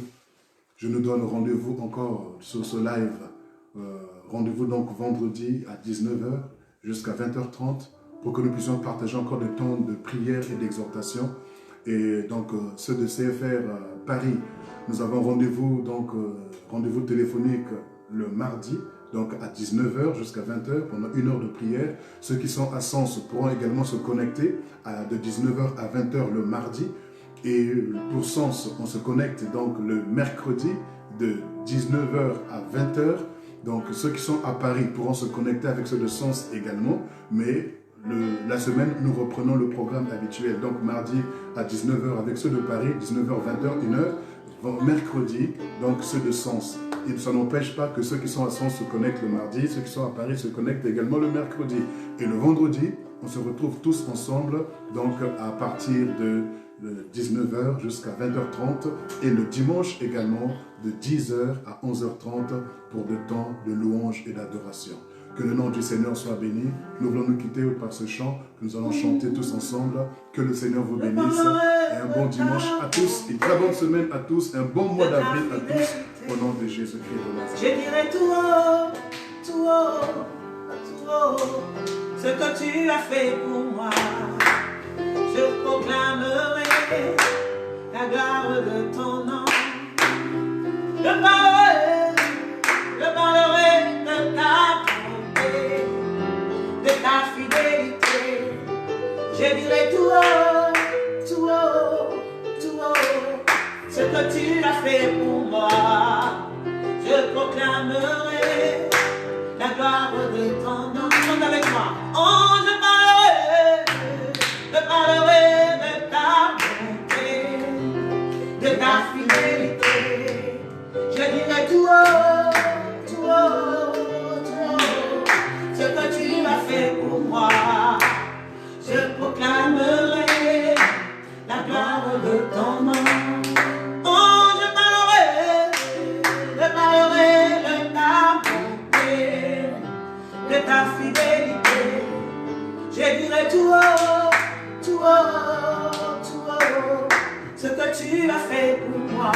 Je nous donne rendez-vous encore sur ce live. Rendez-vous donc vendredi à 19h jusqu'à 20h30 pour que nous puissions partager encore des temps de prière et d'exhortation. Et donc ceux de CFR Paris, nous avons rendez-vous rendez-vous téléphonique le mardi, donc à 19h jusqu'à 20h pendant 1 heure de prière. Ceux qui sont à Sens pourront également se connecter de 19h à 20h le mardi. Et pour Sens, on se connecte donc le mercredi de 19h à 20h. Donc ceux qui sont à Paris pourront se connecter avec ceux de Sens également. Mais la semaine, nous reprenons le programme habituel. Donc mardi à 19h avec ceux de Paris, 19h, 20h, 1h. Mercredi, donc ceux de Sens. Et ça n'empêche pas que ceux qui sont à Sens se connectent le mardi, ceux qui sont à Paris se connectent également le mercredi. Et le vendredi, on se retrouve tous ensemble, donc à partir de 19h jusqu'à 20h30 et le dimanche également de 10h à 11h30 pour de temps de louange et d'adoration. Que le nom du Seigneur soit béni. Nous voulons nous quitter par ce chant que nous allons chanter tous ensemble. Que le Seigneur vous bénisse et un bon dimanche à tous, une très bonne semaine à tous, un bon mois d'avril à tous. Au nom de Jésus-Christ de Nazareth. Je dirai tout haut, tout haut, tout haut, ce que tu as fait pour moi. Je proclamerai la gloire de ton nom. Je parlerai de ta bonté, de ta fidélité. Je dirai tout haut, tout haut, tout haut, ce que tu as fait pour moi. Je proclamerai la gloire de ton nom. Chante avec moi. Oh, je parlerai de ta bonté, de ta fidélité. Je dirai tout haut, tout haut, tout haut, ce que tu as fait pour moi. Je proclamerai la gloire de ton nom. Oh, je parlerai de ta bonté, de ta fidélité. Je dirai tout haut, tout haut, tout haut, ce que tu as fait pour moi.